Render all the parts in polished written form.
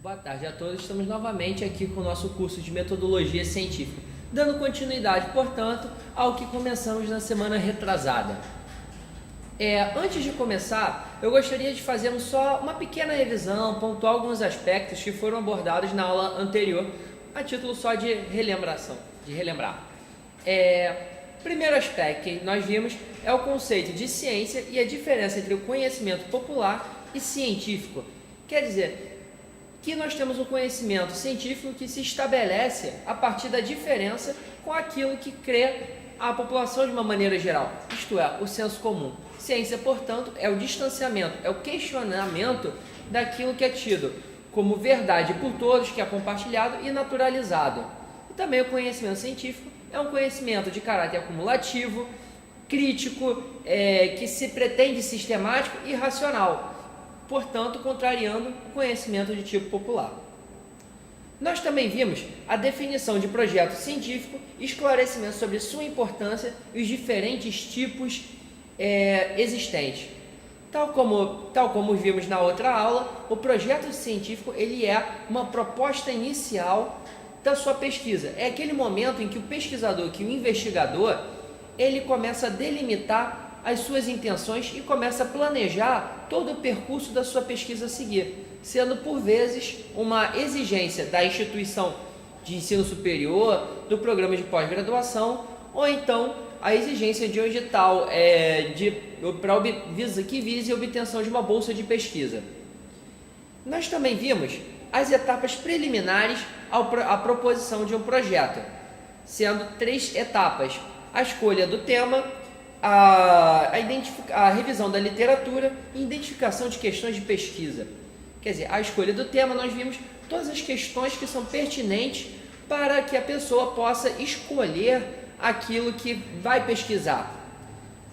Boa tarde a todos, estamos novamente aqui com o nosso curso de Metodologia Científica, dando continuidade, portanto, ao que começamos na semana retrasada. Antes de começar, eu gostaria de fazermos só uma pequena revisão, pontuar alguns aspectos que foram abordados na aula anterior, a título só de relembrar. Primeiro aspecto que nós vimos é o conceito de ciência e a diferença entre o conhecimento popular e científico. Quer dizer, que nós temos um conhecimento científico que se estabelece a partir da diferença com aquilo que crê a população de uma maneira geral, isto é, o senso comum. Ciência, portanto, é o distanciamento, é o questionamento daquilo que é tido como verdade por todos, que é compartilhado e naturalizado. E também o conhecimento científico é um conhecimento de caráter acumulativo, crítico, que se pretende sistemático e racional, portanto, contrariando o conhecimento de tipo popular. Nós também vimos a definição de projeto científico, esclarecimento sobre sua importância e os diferentes tipos existentes. Tal como vimos na outra aula, o projeto científico ele é uma proposta inicial da sua pesquisa. É aquele momento em que o pesquisador, que o investigador, ele começa a delimitar as suas intenções e começa a planejar todo o percurso da sua pesquisa a seguir, sendo por vezes uma exigência da instituição de ensino superior, do programa de pós-graduação, ou então a exigência de um edital que vise a obtenção de uma bolsa de pesquisa. Nós também vimos as etapas preliminares à proposição de um projeto, sendo 3 etapas: a escolha do tema, a revisão da literatura e identificação de questões de pesquisa. Quer dizer, a escolha do tema, nós vimos todas as questões que são pertinentes para que a pessoa possa escolher aquilo que vai pesquisar.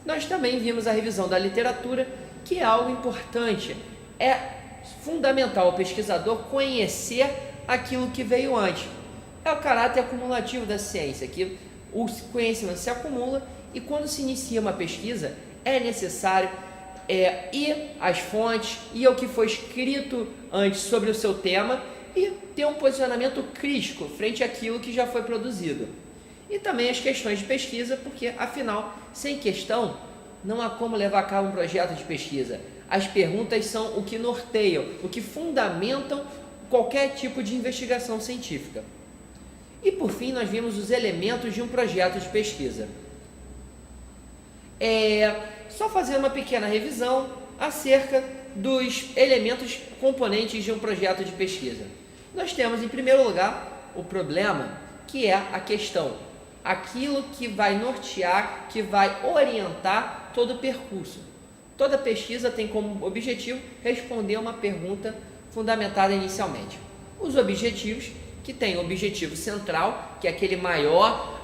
Nós também vimos a revisão da literatura, que é algo importante. É fundamental o pesquisador conhecer aquilo que veio antes. É o caráter acumulativo da ciência, que o conhecimento se acumula e quando se inicia uma pesquisa é necessário ir às fontes, ir ao que foi escrito antes sobre o seu tema e ter um posicionamento crítico frente àquilo que já foi produzido. E também as questões de pesquisa, porque afinal, sem questão, não há como levar a cabo um projeto de pesquisa. As perguntas são o que norteiam, o que fundamentam qualquer tipo de investigação científica. E por fim, nós vimos os elementos de um projeto de pesquisa. Só fazer uma pequena revisão acerca dos elementos componentes de um projeto de pesquisa. Nós temos, em primeiro lugar, o problema, que é a questão, aquilo que vai nortear, que vai orientar todo o percurso. Toda pesquisa tem como objetivo responder uma pergunta fundamentada inicialmente. Os objetivos, que tem o objetivo central, que é aquele maior,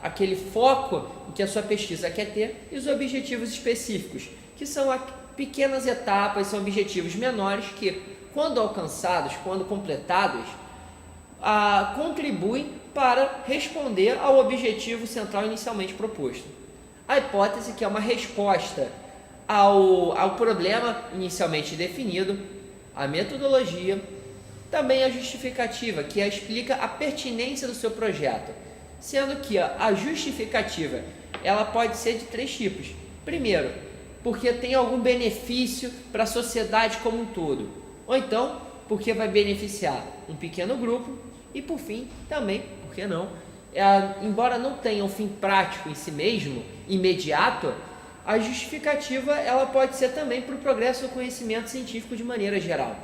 aquele foco que a sua pesquisa quer ter, e os objetivos específicos, que são pequenas etapas, são objetivos menores que, quando alcançados, quando completados, contribuem para responder ao objetivo central inicialmente proposto. A hipótese, que é uma resposta ao problema inicialmente definido, a metodologia, também a justificativa, que explica a pertinência do seu projeto, sendo que a justificativa ela pode ser de 3 tipos. Primeiro, porque tem algum benefício para a sociedade como um todo, ou então porque vai beneficiar um pequeno grupo, e por fim, também, por que não, embora não tenha um fim prático em si mesmo, imediato, a justificativa ela pode ser também para o progresso do conhecimento científico de maneira geral.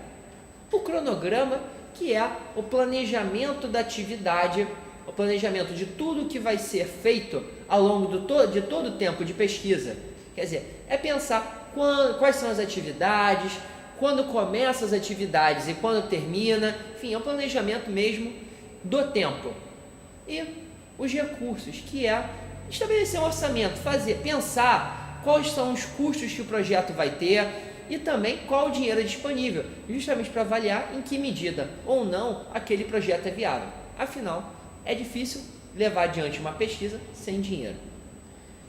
O cronograma, que é o planejamento da atividade, o planejamento de tudo que vai ser feito ao longo de todo o tempo de pesquisa. Quer dizer, é pensar quais são as atividades, quando começa as atividades e quando termina, enfim, é o planejamento mesmo do tempo. E os recursos, que é estabelecer um orçamento, pensar quais são os custos que o projeto vai ter e também qual o dinheiro disponível, justamente para avaliar em que medida ou não aquele projeto é viável. Afinal, é difícil levar adiante uma pesquisa sem dinheiro.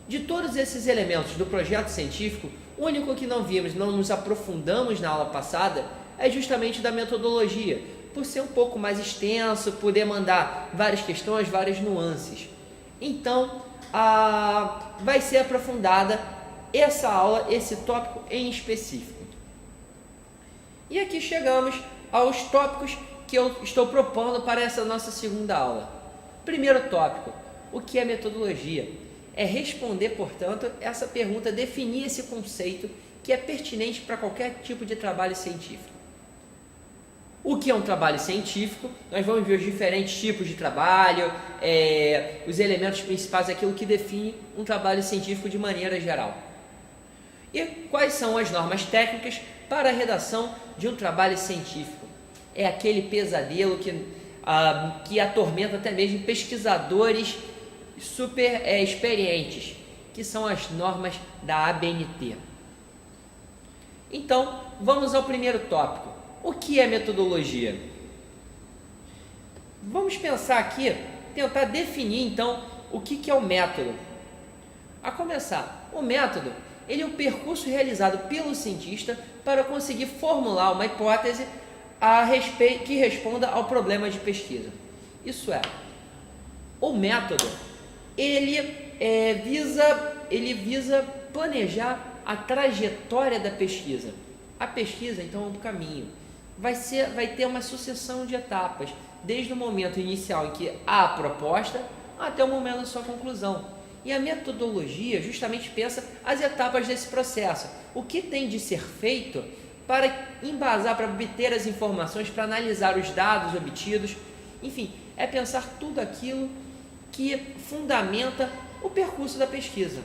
De todos esses elementos do projeto científico, o único que não vimos, não nos aprofundamos na aula passada, é justamente da metodologia, por ser um pouco mais extenso, por demandar várias questões, várias nuances. Então, vai ser aprofundada essa aula, esse tópico em específico. E aqui chegamos aos tópicos que eu estou propondo para essa nossa segunda aula. Primeiro tópico, o que é metodologia? É responder, portanto, essa pergunta, definir esse conceito que é pertinente para qualquer tipo de trabalho científico. O que é um trabalho científico? Nós vamos ver os diferentes tipos de trabalho, os elementos principais, aquilo que define um trabalho científico de maneira geral. E quais são as normas técnicas para a redação de um trabalho científico? É aquele pesadelo que atormenta até mesmo pesquisadores super experientes, que são as normas da ABNT. Então, vamos ao primeiro tópico. O que é metodologia? Vamos pensar aqui, tentar definir então o que é o método. A começar, o método ele é um percurso realizado pelo cientista para conseguir formular uma hipótese que responda ao problema de pesquisa. Isso é, o método ele visa planejar a trajetória da pesquisa. A pesquisa, então, é um caminho. Vai ter uma sucessão de etapas, desde o momento inicial em que há a proposta até o momento da sua conclusão. E a metodologia justamente pensa as etapas desse processo. O que tem de ser feito para embasar, para obter as informações, para analisar os dados obtidos. Enfim, é pensar tudo aquilo que fundamenta o percurso da pesquisa.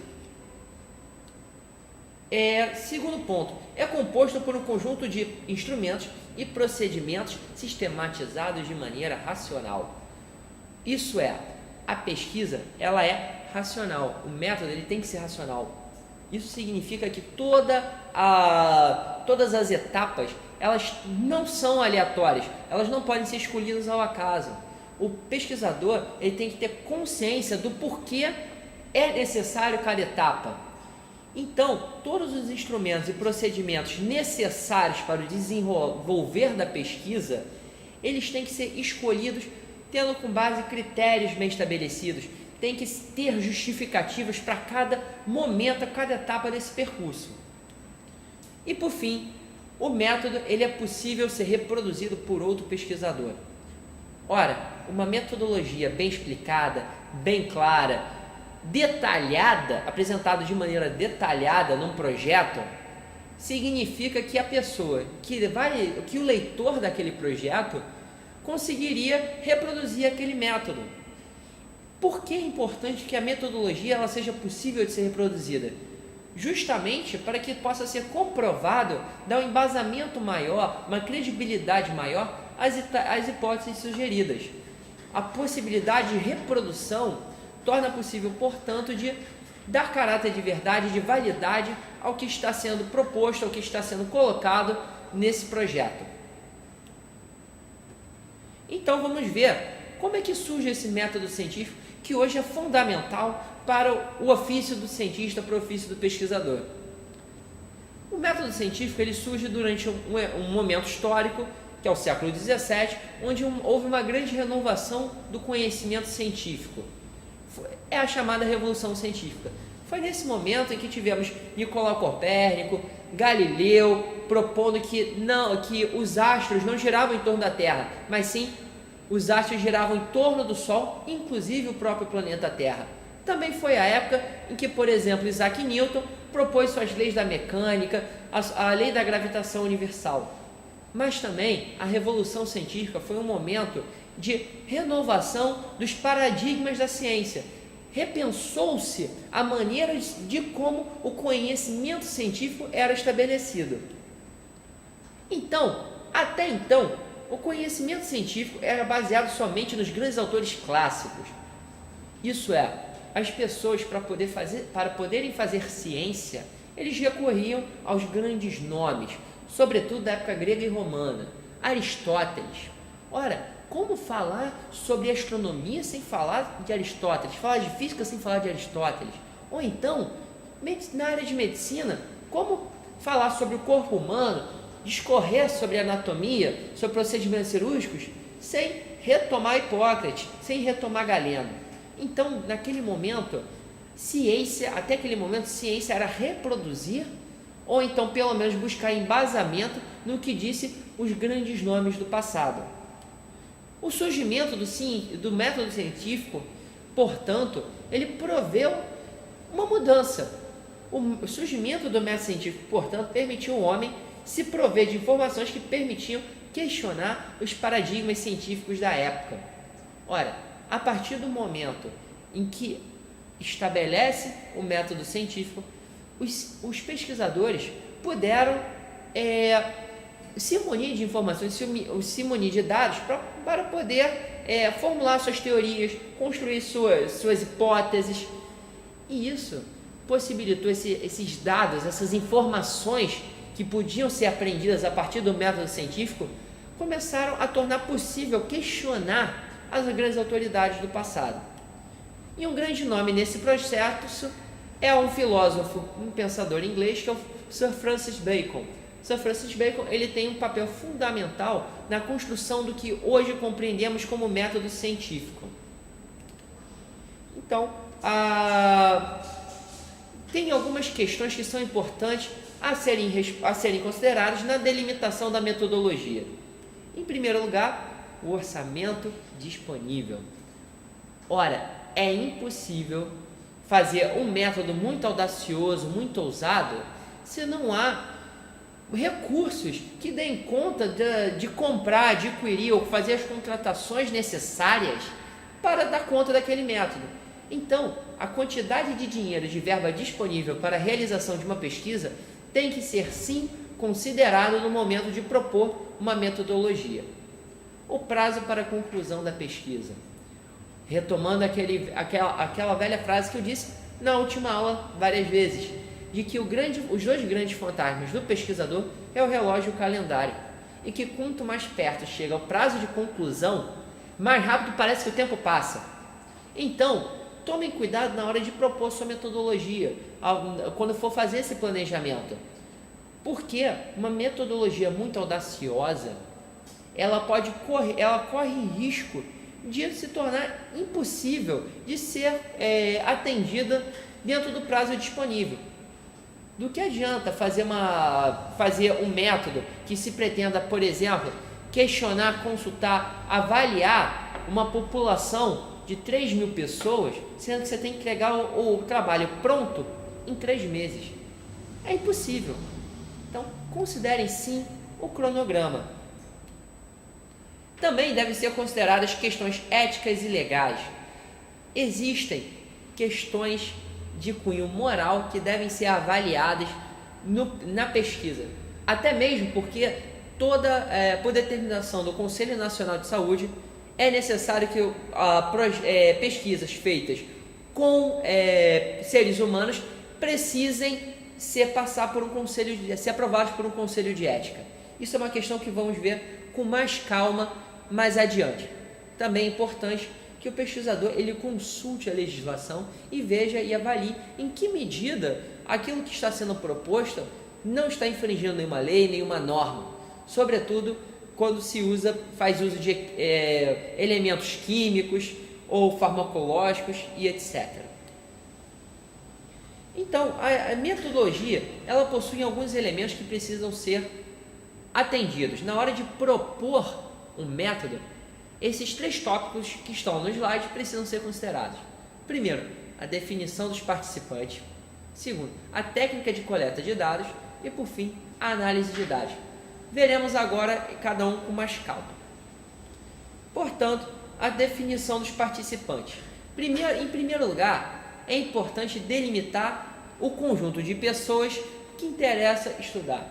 Segundo ponto, é composto por um conjunto de instrumentos e procedimentos sistematizados de maneira racional. Isso é, a pesquisa ela é racional, o método ele tem que ser racional. Isso significa que todas as etapas elas não são aleatórias, elas não podem ser escolhidas ao acaso. O pesquisador ele tem que ter consciência do porquê é necessário cada etapa. Então, todos os instrumentos e procedimentos necessários para o desenvolver da pesquisa, eles têm que ser escolhidos tendo com base critérios bem estabelecidos, tem que ter justificativas para cada momento, cada etapa desse percurso. E por fim, o método ele é possível ser reproduzido por outro pesquisador. Ora, uma metodologia bem explicada, bem clara, detalhada, apresentada de maneira detalhada num projeto, significa que a pessoa, que o leitor daquele projeto conseguiria reproduzir aquele método. Por que é importante que a metodologia ela seja possível de ser reproduzida? Justamente para que possa ser comprovado, dar um embasamento maior, uma credibilidade maior às hipóteses sugeridas. A possibilidade de reprodução torna possível, portanto, de dar caráter de verdade, de validade ao que está sendo proposto, ao que está sendo colocado nesse projeto. Então vamos ver como é que surge esse método científico que hoje é fundamental para o ofício do cientista, para o ofício do pesquisador. O método científico ele surge durante um momento histórico, que é o século XVII, onde houve uma grande renovação do conhecimento científico. É a chamada Revolução Científica. Foi nesse momento em que tivemos Nicolau Copérnico, Galileu, propondo que os astros não giravam em torno da Terra, mas sim os astros giravam em torno do Sol, inclusive o próprio planeta Terra. Também foi a época em que, por exemplo, Isaac Newton propôs suas leis da mecânica, a lei da gravitação universal. Mas também a Revolução Científica foi um momento de renovação dos paradigmas da ciência. Repensou-se a maneira de como o conhecimento científico era estabelecido. Então, até então, o conhecimento científico era baseado somente nos grandes autores clássicos. Isso é, as pessoas para poderem fazer ciência, eles recorriam aos grandes nomes, sobretudo da época grega e romana, Aristóteles. Ora, como falar sobre astronomia sem falar de Aristóteles? Falar de física sem falar de Aristóteles? Ou então, na área de medicina, como falar sobre o corpo humano discorrer sobre anatomia, sobre procedimentos cirúrgicos, sem retomar Hipócrates, sem retomar Galeno. Então, naquele momento, até aquele momento, ciência era reproduzir, ou então pelo menos buscar embasamento no que disse os grandes nomes do passado. O surgimento do método científico, portanto, ele proveu uma mudança. O surgimento do método científico, portanto, permitiu ao homem se prover de informações que permitiam questionar os paradigmas científicos da época. Ora, a partir do momento em que estabelece o método científico, os pesquisadores puderam se munir de informações, se munir de dados para poder formular suas teorias, construir suas hipóteses. E isso possibilitou esses dados, essas informações que podiam ser aprendidas a partir do método científico, começaram a tornar possível questionar as grandes autoridades do passado. E um grande nome nesse processo é um filósofo, um pensador inglês, que é o Sir Francis Bacon. Sir Francis Bacon, ele tem um papel fundamental na construção do que hoje compreendemos como método científico. Então, tem algumas questões que são importantes a serem consideradas na delimitação da metodologia. Em primeiro lugar, o orçamento disponível. Ora, é impossível fazer um método muito audacioso, muito ousado, se não há recursos que deem conta de comprar, adquirir ou fazer as contratações necessárias para dar conta daquele método. Então, a quantidade de dinheiro, de verba disponível para a realização de uma pesquisa tem que ser, sim, considerado no momento de propor uma metodologia. O prazo para a conclusão da pesquisa. Retomando aquela velha frase que eu disse na última aula várias vezes, de que os dois grandes fantasmas do pesquisador é o relógio e o calendário, e que quanto mais perto chega o prazo de conclusão, mais rápido parece que o tempo passa. Então, tomem cuidado na hora de propor sua metodologia, quando for fazer esse planejamento, porque uma metodologia muito audaciosa, ela corre risco de se tornar impossível de ser atendida dentro do prazo disponível. Do que adianta fazer um método que se pretenda, por exemplo, questionar, consultar, avaliar uma população de 3.000 pessoas, sendo que você tem que entregar o trabalho pronto em 3 meses? É impossível. Então, considerem sim o cronograma. Também devem ser consideradas questões éticas e legais. Existem questões de cunho moral que devem ser avaliadas na pesquisa. Até mesmo porque por determinação do Conselho Nacional de Saúde, é necessário que pesquisas feitas com seres humanos precisem ser aprovadas por um conselho de ética. Isso é uma questão que vamos ver com mais calma mais adiante. Também é importante que o pesquisador ele consulte a legislação e veja e avalie em que medida aquilo que está sendo proposto não está infringindo nenhuma lei, nenhuma norma, sobretudo quando faz uso de elementos químicos ou farmacológicos e etc. Então, a metodologia, ela possui alguns elementos que precisam ser atendidos. Na hora de propor um método, esses 3 tópicos que estão no slide precisam ser considerados. Primeiro, a definição dos participantes. Segundo, a técnica de coleta de dados. E, por fim, a análise de dados. Veremos agora cada um com mais calma. Portanto, a definição dos participantes. Em primeiro lugar, é importante delimitar o conjunto de pessoas que interessa estudar.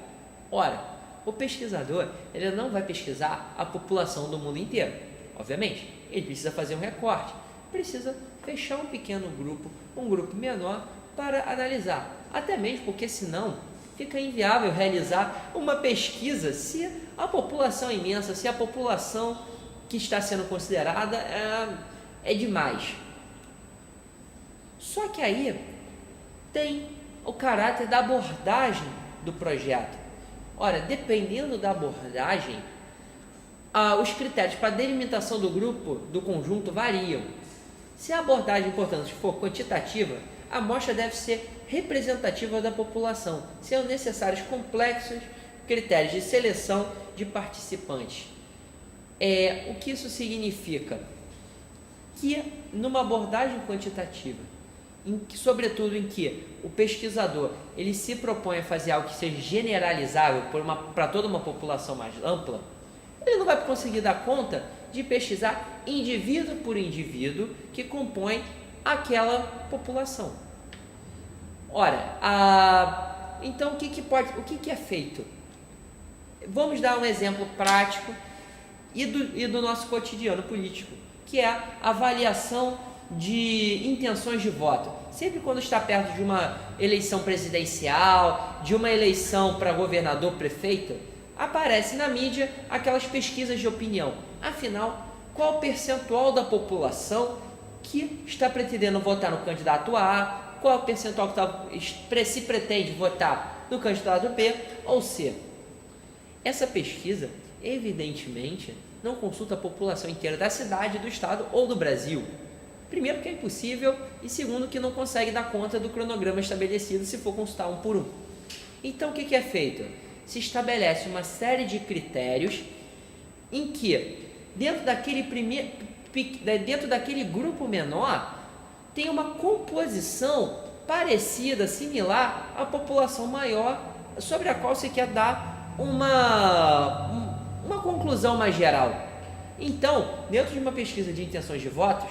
Ora, o pesquisador ele não vai pesquisar a população do mundo inteiro, obviamente. Ele precisa fazer um recorte, precisa fechar um pequeno grupo, um grupo menor para analisar. Até mesmo porque senão fica inviável realizar uma pesquisa se a população é imensa, se a população que está sendo considerada é demais. Só que aí tem o caráter da abordagem do projeto. Ora, dependendo da abordagem, os critérios para a delimitação do grupo, do conjunto, variam. Se a abordagem, portanto, for quantitativa, a amostra deve ser representativa da população, sendo necessários complexos critérios de seleção de participantes. O que isso significa? Que numa abordagem quantitativa, sobretudo em que o pesquisador ele se propõe a fazer algo que seja generalizável para toda uma população mais ampla, ele não vai conseguir dar conta de pesquisar indivíduo por indivíduo que compõe aquela população. Ora, então o que é feito? Vamos dar um exemplo prático e do nosso cotidiano político, que é a avaliação de intenções de voto. Sempre quando está perto de uma eleição presidencial, de uma eleição para governador, prefeito, aparece na mídia aquelas pesquisas de opinião. Afinal, qual o percentual da população que está pretendendo votar no candidato A, qual é o percentual que se pretende votar no candidato B ou C. Essa pesquisa, evidentemente, não consulta a população inteira da cidade, do estado ou do Brasil. Primeiro, que é impossível, e segundo, que não consegue dar conta do cronograma estabelecido se for consultar um por um. Então, o que é feito? Se estabelece uma série de critérios em que, dentro daquele grupo menor, tem uma composição parecida, similar à população maior, sobre a qual se quer dar uma conclusão mais geral. Então, dentro de uma pesquisa de intenções de votos,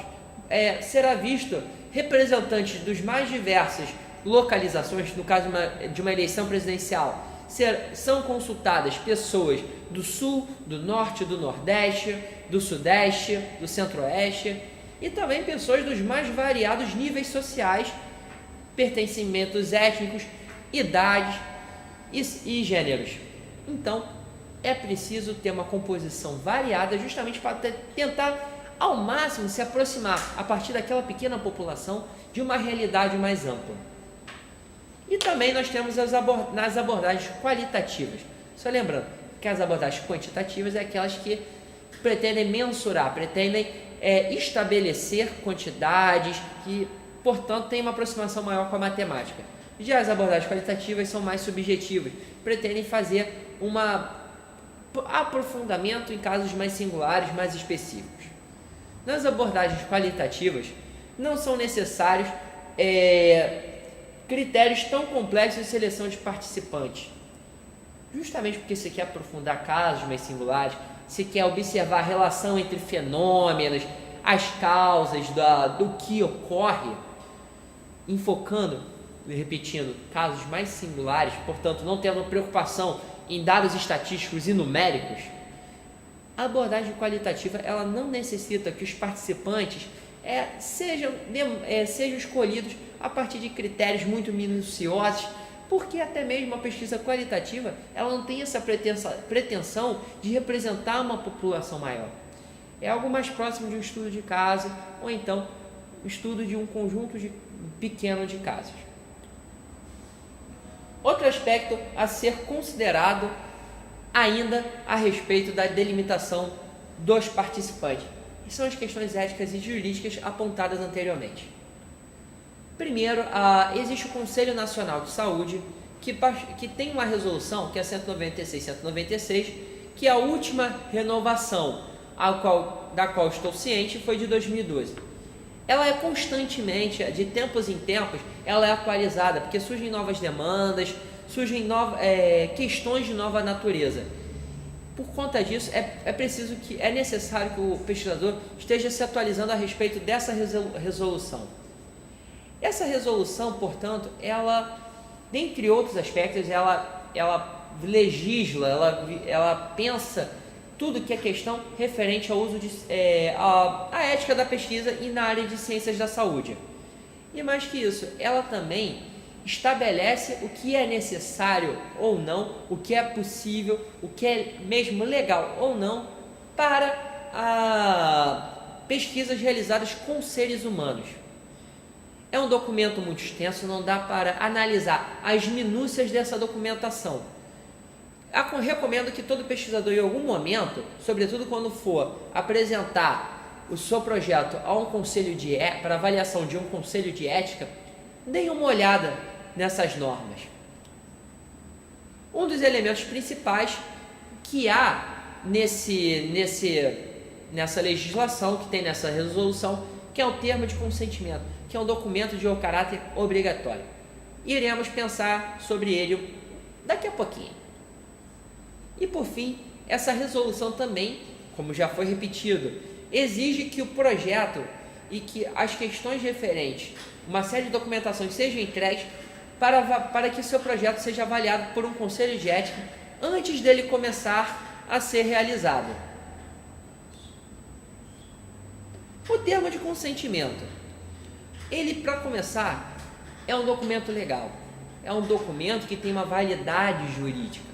será visto representantes dos mais diversas localizações. No caso de uma eleição presidencial, são consultadas pessoas do Sul, do Norte, do Nordeste, do Sudeste, do Centro-Oeste, e também pessoas dos mais variados níveis sociais, pertencimentos étnicos, idades e gêneros. Então, é preciso ter uma composição variada justamente para tentar ao máximo se aproximar, a partir daquela pequena população, de uma realidade mais ampla. E também nós temos nas abordagens qualitativas. Só lembrando que as abordagens quantitativas é aquelas que pretendem mensurar, pretendem estabelecer quantidades, que, portanto, têm uma aproximação maior com a matemática. Já as abordagens qualitativas são mais subjetivas, pretendem fazer um aprofundamento em casos mais singulares, mais específicos. Nas abordagens qualitativas, não são necessários critérios tão complexos de seleção de participantes. Justamente porque você quer aprofundar casos mais singulares, você quer observar a relação entre fenômenos, as causas do que ocorre, enfocando, repetindo, casos mais singulares, portanto, não tendo preocupação em dados estatísticos e numéricos. A abordagem qualitativa ela não necessita que os participantes sejam escolhidos a partir de critérios muito minuciosos, porque até mesmo a pesquisa qualitativa ela não tem essa pretensão de representar uma população maior. É algo mais próximo de um estudo de caso, ou então o estudo de um conjunto pequeno de casos. Outro aspecto a ser considerado ainda a respeito da delimitação dos participantes, que são as questões éticas e jurídicas apontadas anteriormente. Primeiro, existe o Conselho Nacional de Saúde, que tem uma resolução, que é a 196, que é a última renovação, da qual estou ciente, foi de 2012. Ela é constantemente, de tempos em tempos, ela é atualizada, porque surgem novas demandas, surgem questões de nova natureza. Por conta disso, é necessário que o pesquisador esteja se atualizando a respeito dessa resolução. Essa resolução, portanto, ela, dentre outros aspectos, ela legisla, ela pensa tudo que é questão referente ao uso à ética da pesquisa e na área de ciências da saúde. E mais que isso, ela também estabelece o que é necessário ou não, o que é possível, o que é mesmo legal ou não para pesquisas realizadas com seres humanos. É um documento muito extenso, não dá para analisar as minúcias dessa documentação. Recomendo que todo pesquisador, em algum momento, sobretudo quando for apresentar o seu projeto a um conselho para avaliação de um conselho de ética, dê uma olhada nessas normas. Um dos elementos principais que há nessa legislação, que tem nessa resolução, que é o termo de consentimento, que é um documento de caráter obrigatório. Iremos pensar sobre ele daqui a pouquinho. E por fim, essa resolução também, como já foi repetido, exige que o projeto e que as questões referentes, uma série de documentações sejam entregues para que o seu projeto seja avaliado por um conselho de ética antes dele começar a ser realizado. O termo de consentimento, ele, para começar, é um documento legal, é um documento que tem uma validade jurídica.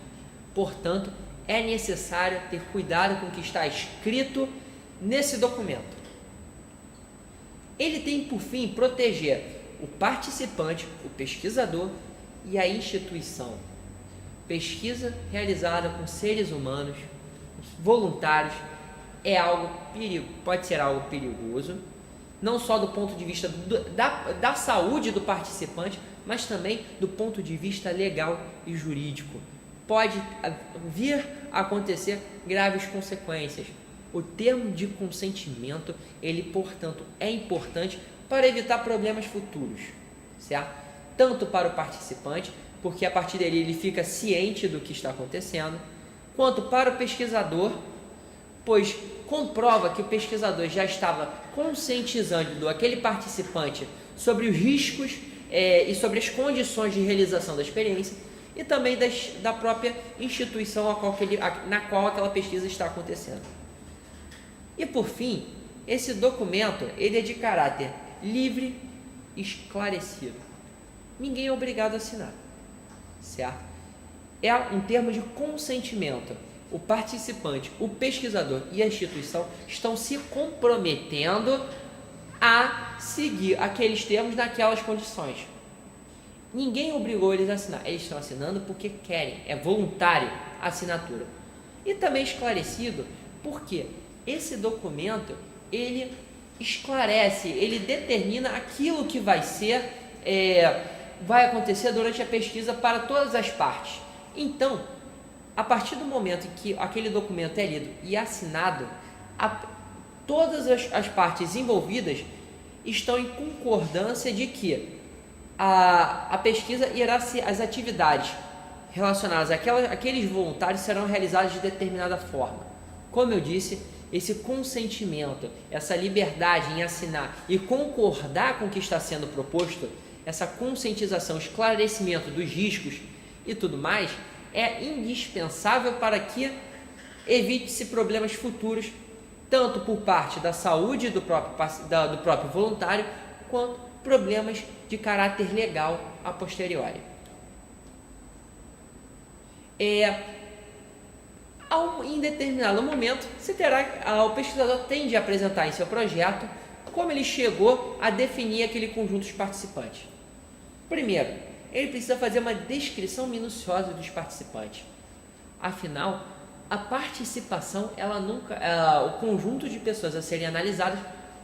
Portanto, é necessário ter cuidado com o que está escrito nesse documento. Ele tem, por fim, proteger o participante, o pesquisador e a instituição. Pesquisa realizada com seres humanos, voluntários, pode ser algo perigoso, não só do ponto de vista da saúde do participante, mas também do ponto de vista legal e jurídico. Pode vir a acontecer graves consequências. O termo de consentimento, ele, portanto, é importante para evitar problemas futuros, certo? Tanto para o participante, porque a partir dele ele fica ciente do que está acontecendo, quanto para o pesquisador, pois comprova que o pesquisador já estava conscientizando aquele participante sobre os riscos e sobre as condições de realização da experiência, e também da própria instituição na qual aquela pesquisa está acontecendo. E por fim, esse documento ele é de caráter livre e esclarecido. Ninguém é obrigado a assinar, certo? É um termo de consentimento. O participante, o pesquisador e a instituição estão se comprometendo a seguir aqueles termos naquelas condições. Ninguém obrigou eles a assinar, eles estão assinando porque querem, é voluntário a assinatura. E também esclarecido porque esse documento, ele esclarece, ele determina aquilo que vai acontecer durante a pesquisa para todas as partes. Então, a partir do momento em que aquele documento é lido e assinado, todas as partes envolvidas estão em concordância de que a pesquisa irá ser, as atividades relacionadas àqueles voluntários serão realizadas de determinada forma. Como eu disse, esse consentimento, essa liberdade em assinar e concordar com o que está sendo proposto, essa conscientização, esclarecimento dos riscos e tudo mais, é indispensável para que evite-se problemas futuros, tanto por parte da saúde do próprio voluntário, quanto problemas de caráter legal a posteriori. Em determinado momento, o pesquisador tem de apresentar em seu projeto como ele chegou a definir aquele conjunto de participantes. Primeiro, ele precisa fazer uma descrição minuciosa dos participantes. Afinal, a participação, o conjunto de pessoas a serem analisadas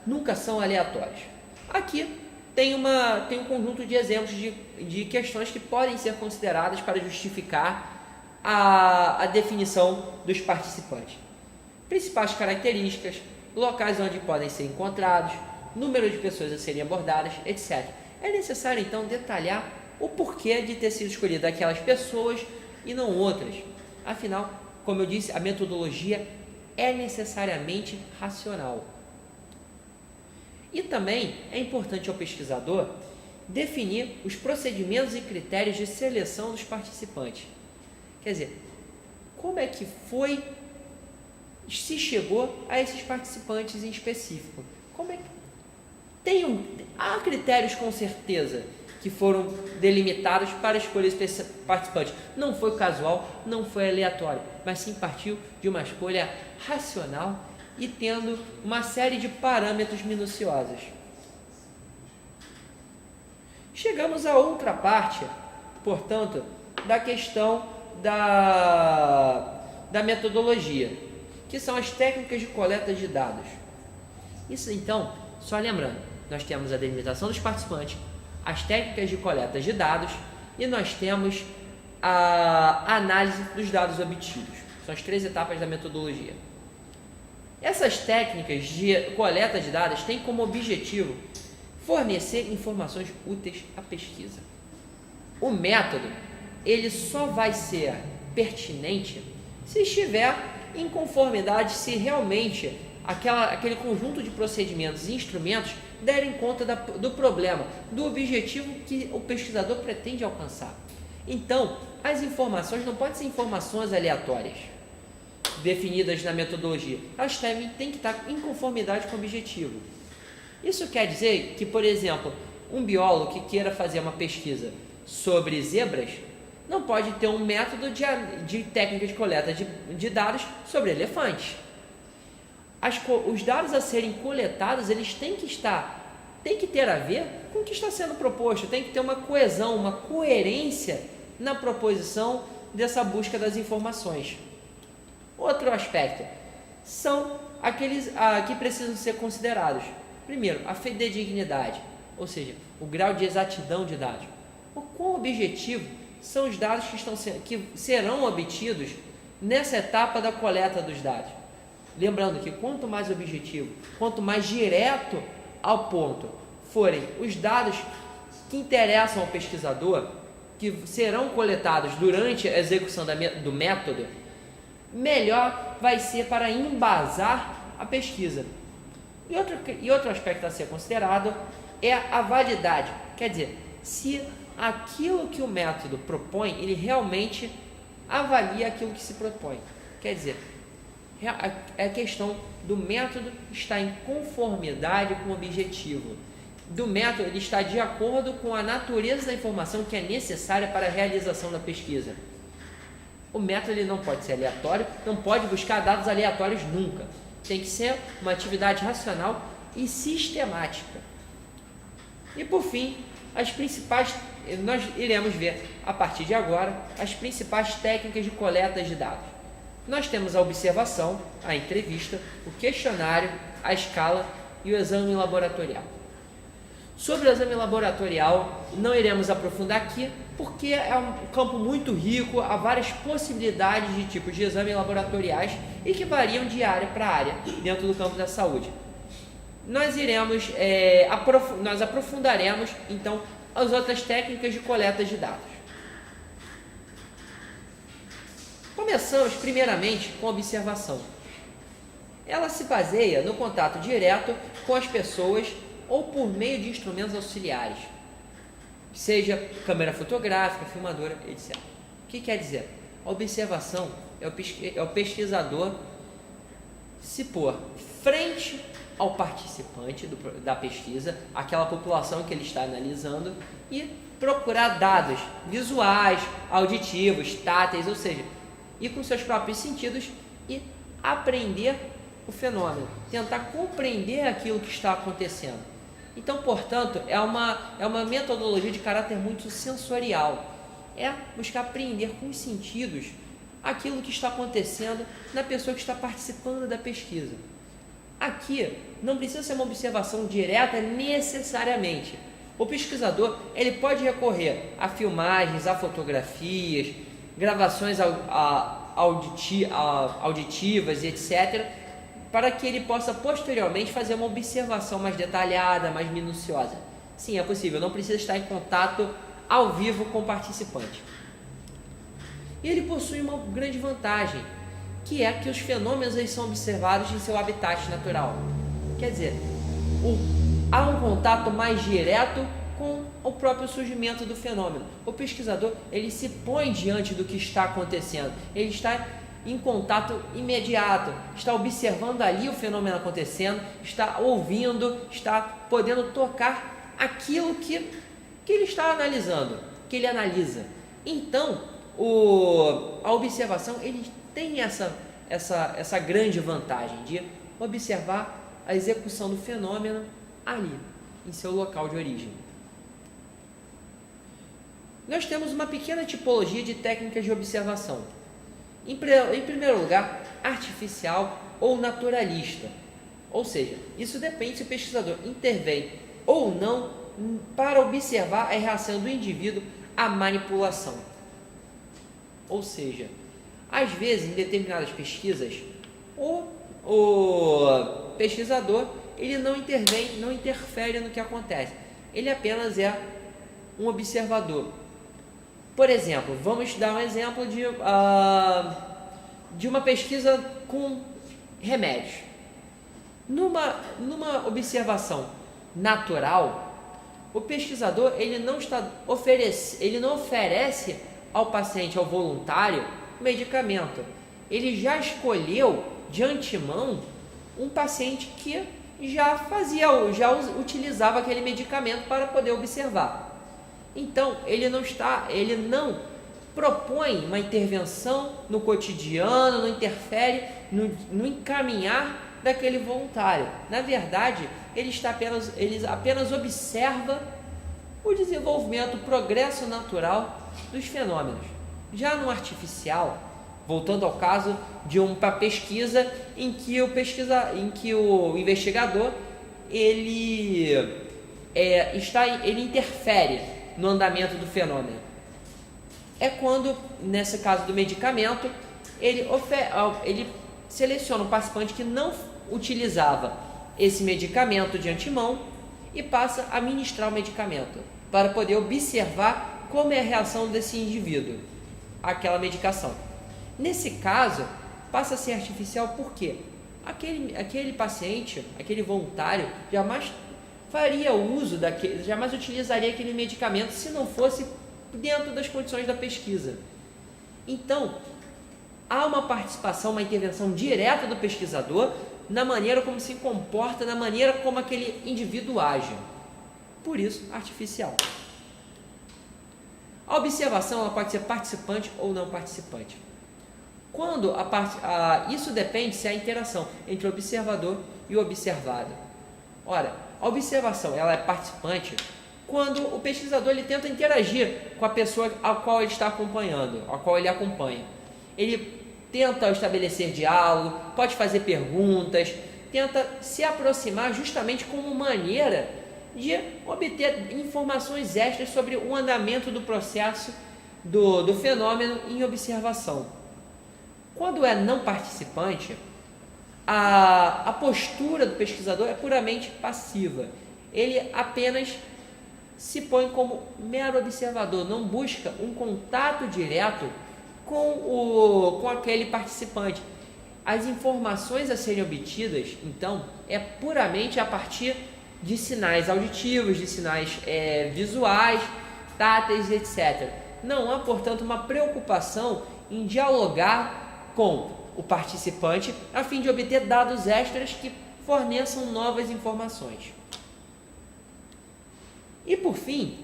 nunca são aleatórios. Aqui tem um conjunto de exemplos de questões que podem ser consideradas para justificar a definição dos participantes. Principais características, locais onde podem ser encontrados, número de pessoas a serem abordadas, etc. É necessário, então, detalhar o porquê de ter sido escolhido aquelas pessoas e não outras. Afinal, como eu disse, a metodologia é necessariamente racional. E também é importante ao pesquisador definir os procedimentos e critérios de seleção dos participantes. Quer dizer, como é que se chegou a esses participantes em específico? Há critérios com certeza que foram delimitados para escolher esse participante. Não foi casual, não foi aleatório, mas sim partiu de uma escolha racional e tendo uma série de parâmetros minuciosos. Chegamos a outra parte, portanto, da questão da metodologia, que são as técnicas de coleta de dados. Isso então, só lembrando, nós temos a delimitação dos participantes, as técnicas de coleta de dados e nós temos a análise dos dados obtidos. São as 3 etapas da metodologia. Essas técnicas de coleta de dados têm como objetivo fornecer informações úteis à pesquisa. O método, ele só vai ser pertinente se estiver em conformidade, se realmente aquele conjunto de procedimentos e instrumentos derem conta do problema, do objetivo que o pesquisador pretende alcançar. Então, as informações não podem ser informações aleatórias, definidas na metodologia. Elas têm que estar em conformidade com o objetivo. Isso quer dizer que, por exemplo, um biólogo que queira fazer uma pesquisa sobre zebras não pode ter um método de técnica de coleta de dados sobre elefantes. Os dados a serem coletados, eles têm que ter a ver com o que está sendo proposto, tem que ter uma coesão, uma coerência na proposição dessa busca das informações. Outro aspecto são aqueles que precisam ser considerados. Primeiro, a fidedignidade, ou seja, o grau de exatidão de dados. O quão objetivo são os dados que serão obtidos nessa etapa da coleta dos dados. Lembrando que quanto mais objetivo, quanto mais direto ao ponto forem os dados que interessam ao pesquisador, que serão coletados durante a execução do método, melhor vai ser para embasar a pesquisa. E outro aspecto a ser considerado é a validade, quer dizer, se aquilo que o método propõe, ele realmente avalia aquilo que se propõe. Quer dizer, é a questão do método estar em conformidade com o objetivo. Do método, ele está de acordo com a natureza da informação que é necessária para a realização da pesquisa. O método ele não pode ser aleatório, não pode buscar dados aleatórios nunca. Tem que ser uma atividade racional e sistemática. E por fim, nós iremos ver a partir de agora as principais técnicas de coleta de dados. Nós temos a observação, a entrevista, o questionário, a escala e o exame laboratorial. Sobre o exame laboratorial, não iremos aprofundar aqui, porque é um campo muito rico, há várias possibilidades de tipos de exame laboratoriais e que variam de área para área dentro do campo da saúde. Nós aprofundaremos, então, as outras técnicas de coleta de dados. Começamos, primeiramente, com a observação. Ela se baseia no contato direto com as pessoas ou por meio de instrumentos auxiliares, seja câmera fotográfica, filmadora, etc. O que quer dizer? A observação é o pesquisador se pôr frente ao participante da pesquisa, aquela população que ele está analisando, e procurar dados visuais, auditivos, táteis, ou seja, ir com seus próprios sentidos e aprender o fenômeno, tentar compreender aquilo que está acontecendo. Então, portanto, é uma metodologia de caráter muito sensorial. É buscar aprender com os sentidos aquilo que está acontecendo na pessoa que está participando da pesquisa. Aqui, não precisa ser uma observação direta necessariamente. O pesquisador ele pode recorrer a filmagens, a fotografias, gravações auditivas, etc., para que ele possa posteriormente fazer uma observação mais detalhada, mais minuciosa. Sim, é possível, não precisa estar em contato ao vivo com o participante. E ele possui uma grande vantagem, que é que os fenômenos eles são observados em seu habitat natural. Quer dizer, há um contato mais direto com o próprio surgimento do fenômeno. O pesquisador ele se põe diante do que está acontecendo, ele está em contato imediato, está observando ali o fenômeno acontecendo, está ouvindo, está podendo tocar aquilo que ele está analisando, que ele analisa. Então, a observação ele tem essa grande vantagem de observar a execução do fenômeno ali, em seu local de origem. nós temos uma pequena tipologia de técnicas de observação. Em primeiro lugar, artificial ou naturalista. Ou seja, isso depende se o pesquisador intervém ou não para observar a reação do indivíduo à manipulação. Ou seja, às vezes, em determinadas pesquisas, o pesquisador ele não intervém, não interfere no que acontece. Ele apenas é um observador. Por exemplo, vamos dar um exemplo de uma pesquisa com remédios. Numa observação natural, o pesquisador ele não oferece ao paciente, ao voluntário, medicamento. Ele já escolheu de antemão um paciente que já utilizava aquele medicamento para poder observar. Então, ele não propõe uma intervenção no cotidiano, não interfere no encaminhar daquele voluntário. Na verdade, ele apenas observa o desenvolvimento, o progresso natural dos fenômenos. Já no artificial, voltando ao caso de uma pesquisa em que o investigador ele interfere no andamento do fenômeno. É quando, nesse caso do medicamento, ele seleciona um participante que não utilizava esse medicamento de antemão e passa a administrar o medicamento para poder observar como é a reação desse indivíduo àquela medicação. Nesse caso, passa a ser artificial porque aquele paciente, aquele voluntário, jamais faria uso jamais utilizaria aquele medicamento se não fosse dentro das condições da pesquisa. Então, há uma participação, uma intervenção direta do pesquisador na maneira como se comporta, na maneira como aquele indivíduo age. Por isso, artificial. A observação ela pode ser participante ou não participante. Isso depende se há interação entre o observador e o observado. Ora, a observação ela é participante quando o pesquisador ele tenta interagir com a pessoa a qual ele está acompanhando, a qual ele acompanha. Ele tenta estabelecer diálogo, pode fazer perguntas, tenta se aproximar justamente como maneira de obter informações extras sobre o andamento do processo do fenômeno em observação. Quando é não participante, a postura do pesquisador é puramente passiva. Ele apenas se põe como mero observador, não busca um contato direto com aquele participante. As informações a serem obtidas, então, é puramente a partir de sinais auditivos, de sinais visuais, táteis, etc. Não há, portanto, uma preocupação em dialogar com o participante a fim de obter dados extras que forneçam novas informações. E, por fim,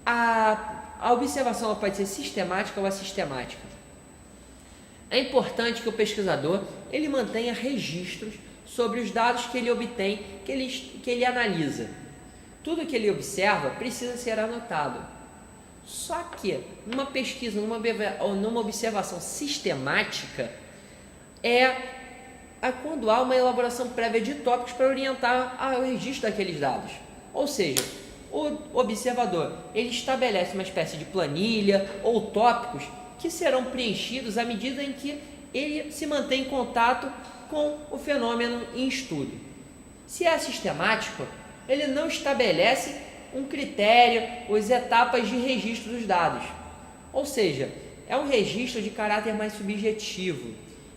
a observação ela pode ser sistemática ou assistemática. É importante que o pesquisador ele mantenha registros sobre os dados que ele obtém, que ele analisa. Tudo que ele observa precisa ser anotado. Só que numa pesquisa, numa observação sistemática, quando há uma elaboração prévia de tópicos para orientar o registro daqueles dados. Ou seja, o observador ele estabelece uma espécie de planilha ou tópicos que serão preenchidos à medida em que ele se mantém em contato com o fenômeno em estudo. Se é sistemático, ele não estabelece um critério ou as etapas de registro dos dados. Ou seja, é um registro de caráter mais subjetivo.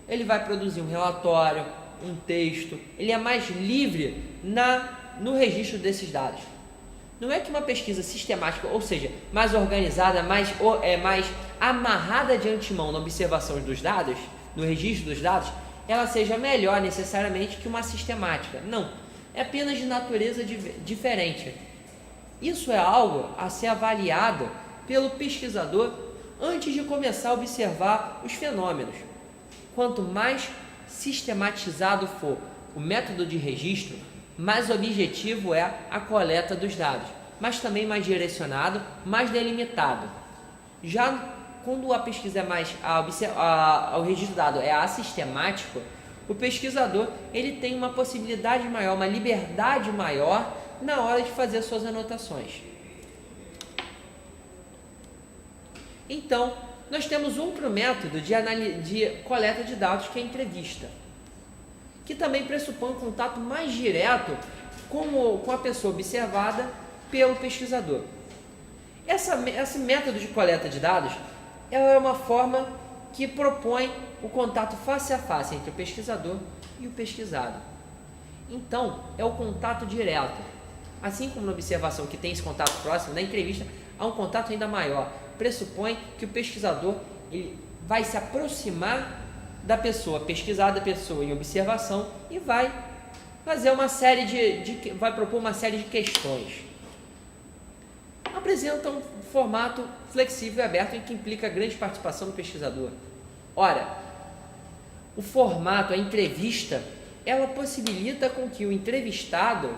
Ele vai produzir um relatório, um texto, ele é mais livre no registro desses dados. Não é que uma pesquisa sistemática, ou seja, mais organizada, mais amarrada de antemão na observação dos dados, no registro dos dados, ela seja melhor necessariamente que uma sistemática. Não, é apenas de natureza diferente. Isso é algo a ser avaliado pelo pesquisador antes de começar a observar os fenômenos. Quanto mais sistematizado for o método de registro, mais objetivo é a coleta dos dados, mas também mais direcionado, mais delimitado. Já quando a pesquisa é mais, o registro dado é assistemático, o pesquisador ele tem uma possibilidade maior, uma liberdade maior na hora de fazer suas anotações. Então, nós temos outro método de coleta de dados, que é a entrevista, que também pressupõe um contato mais direto com a pessoa observada pelo pesquisador. Esse método de coleta de dados é uma forma que propõe o contato face a face entre o pesquisador e o pesquisado. Então, é o contato direto. Assim como na observação, que tem esse contato próximo, na entrevista há um contato ainda maior. Pressupõe que o pesquisador ele vai se aproximar da pessoa pesquisada, da pessoa em observação, e vai fazer uma série vai propor uma série de questões. Apresenta um formato flexível e aberto, em que implica grande participação do pesquisador. Ora, o formato, a entrevista, ela possibilita com que o entrevistado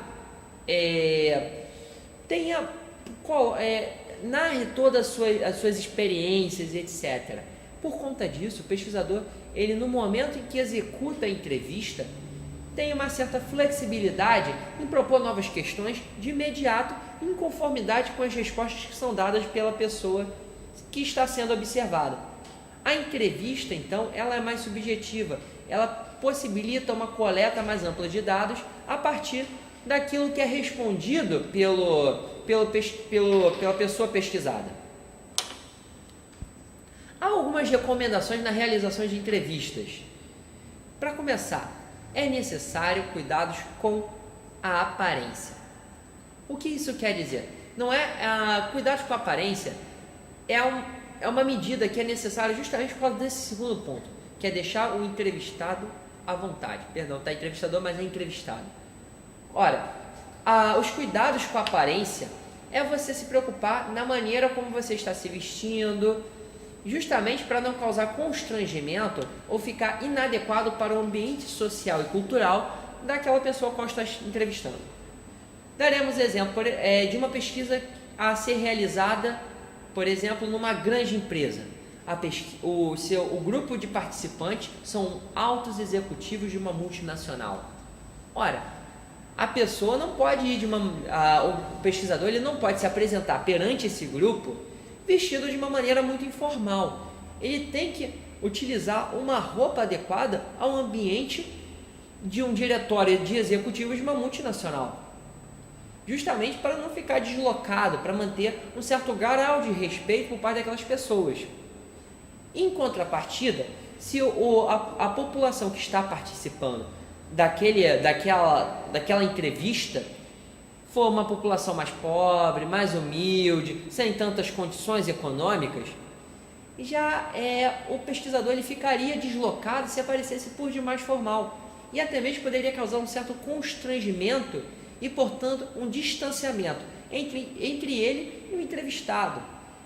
narre todas as suas experiências, etc. Por conta disso, o pesquisador, ele no momento em que executa a entrevista, tem uma certa flexibilidade em propor novas questões de imediato, em conformidade com as respostas que são dadas pela pessoa que está sendo observada. A entrevista, então, ela é mais subjetiva, ela possibilita uma coleta mais ampla de dados a partir daquilo que é respondido pela pessoa pesquisada. Há algumas recomendações na realização de entrevistas. Para começar, é necessário cuidados com a aparência. O que isso quer dizer? Cuidados com a aparência é uma medida que é necessária justamente por causa desse segundo ponto, que é deixar o entrevistado à vontade. Perdão, está entrevistador, mas é entrevistado. Ora, os cuidados com a aparência é você se preocupar na maneira como você está se vestindo, justamente para não causar constrangimento ou ficar inadequado para o ambiente social e cultural daquela pessoa que está entrevistando. Daremos exemplo de uma pesquisa a ser realizada, por exemplo, numa grande empresa. O grupo de participantes são altos executivos de uma multinacional. Ora, a pessoa não pode ir o pesquisador ele não pode se apresentar perante esse grupo vestido de uma maneira muito informal. Ele tem que utilizar uma roupa adequada ao ambiente de um diretório de executivos de uma multinacional, justamente para não ficar deslocado, para manter um certo grau de respeito por parte daquelas pessoas. Em contrapartida, se a população que está participando daquela entrevista for uma população mais pobre, mais humilde, sem tantas condições econômicas, o pesquisador ele ficaria deslocado se aparecesse por demais formal, e até mesmo poderia causar um certo constrangimento e, portanto, um distanciamento entre ele e o entrevistado.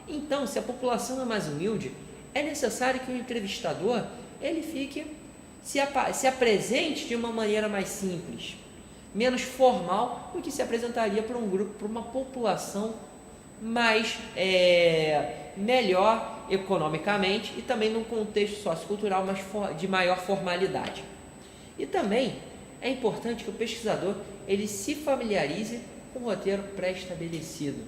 Então, se a população é mais humilde, é necessário que o entrevistador ele se apresente de uma maneira mais simples, menos formal do que se apresentaria para um grupo, para uma população mais melhor economicamente e também num contexto sociocultural de maior formalidade. E também é importante que o pesquisador ele se familiarize com o roteiro pré-estabelecido.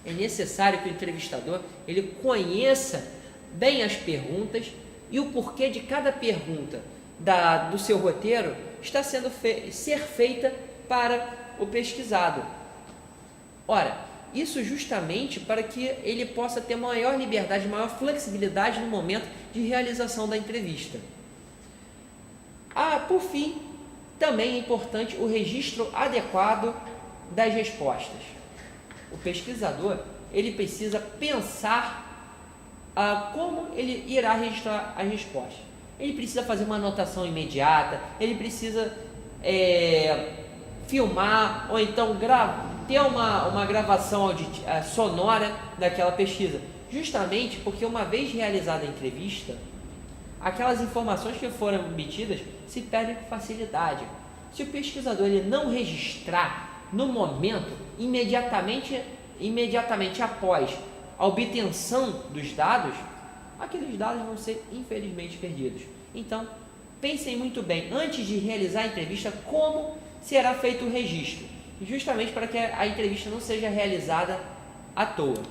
É necessário que o entrevistador ele conheça bem as perguntas e o porquê de cada pergunta do seu roteiro está sendo ser feita para o pesquisado. Ora, isso justamente para que ele possa ter maior liberdade, maior flexibilidade no momento de realização da entrevista. Por fim, também é importante o registro adequado das respostas. O pesquisador ele precisa pensar como ele irá registrar as respostas. Ele precisa fazer uma anotação imediata, ele precisa filmar ou então ter uma gravação sonora daquela pesquisa, justamente porque uma vez realizada a entrevista, aquelas informações que foram obtidas se perdem com facilidade. Se o pesquisador ele não registrar no momento, imediatamente após a obtenção dos dados, aqueles dados vão ser infelizmente perdidos. Então, pensem muito bem, antes de realizar a entrevista, como será feito o registro, justamente para que a entrevista não seja realizada à toa.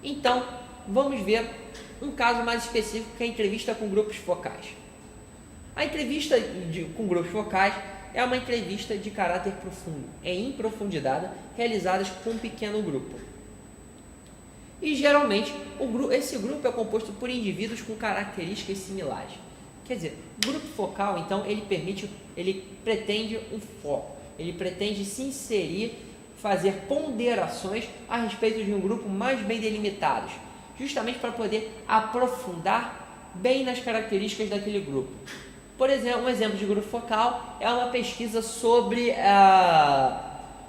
Então, vamos ver um caso mais específico, que é a entrevista com grupos focais. A entrevista com grupos focais é uma entrevista de caráter profundo, em profundidade, realizadas com um pequeno grupo. E geralmente esse grupo é composto por indivíduos com características similares. Quer dizer, o grupo focal, então, ele pretende um foco, ele pretende se inserir, fazer ponderações a respeito de um grupo mais bem delimitados, justamente para poder aprofundar bem nas características daquele grupo. Por exemplo, um exemplo de grupo focal é uma pesquisa sobre,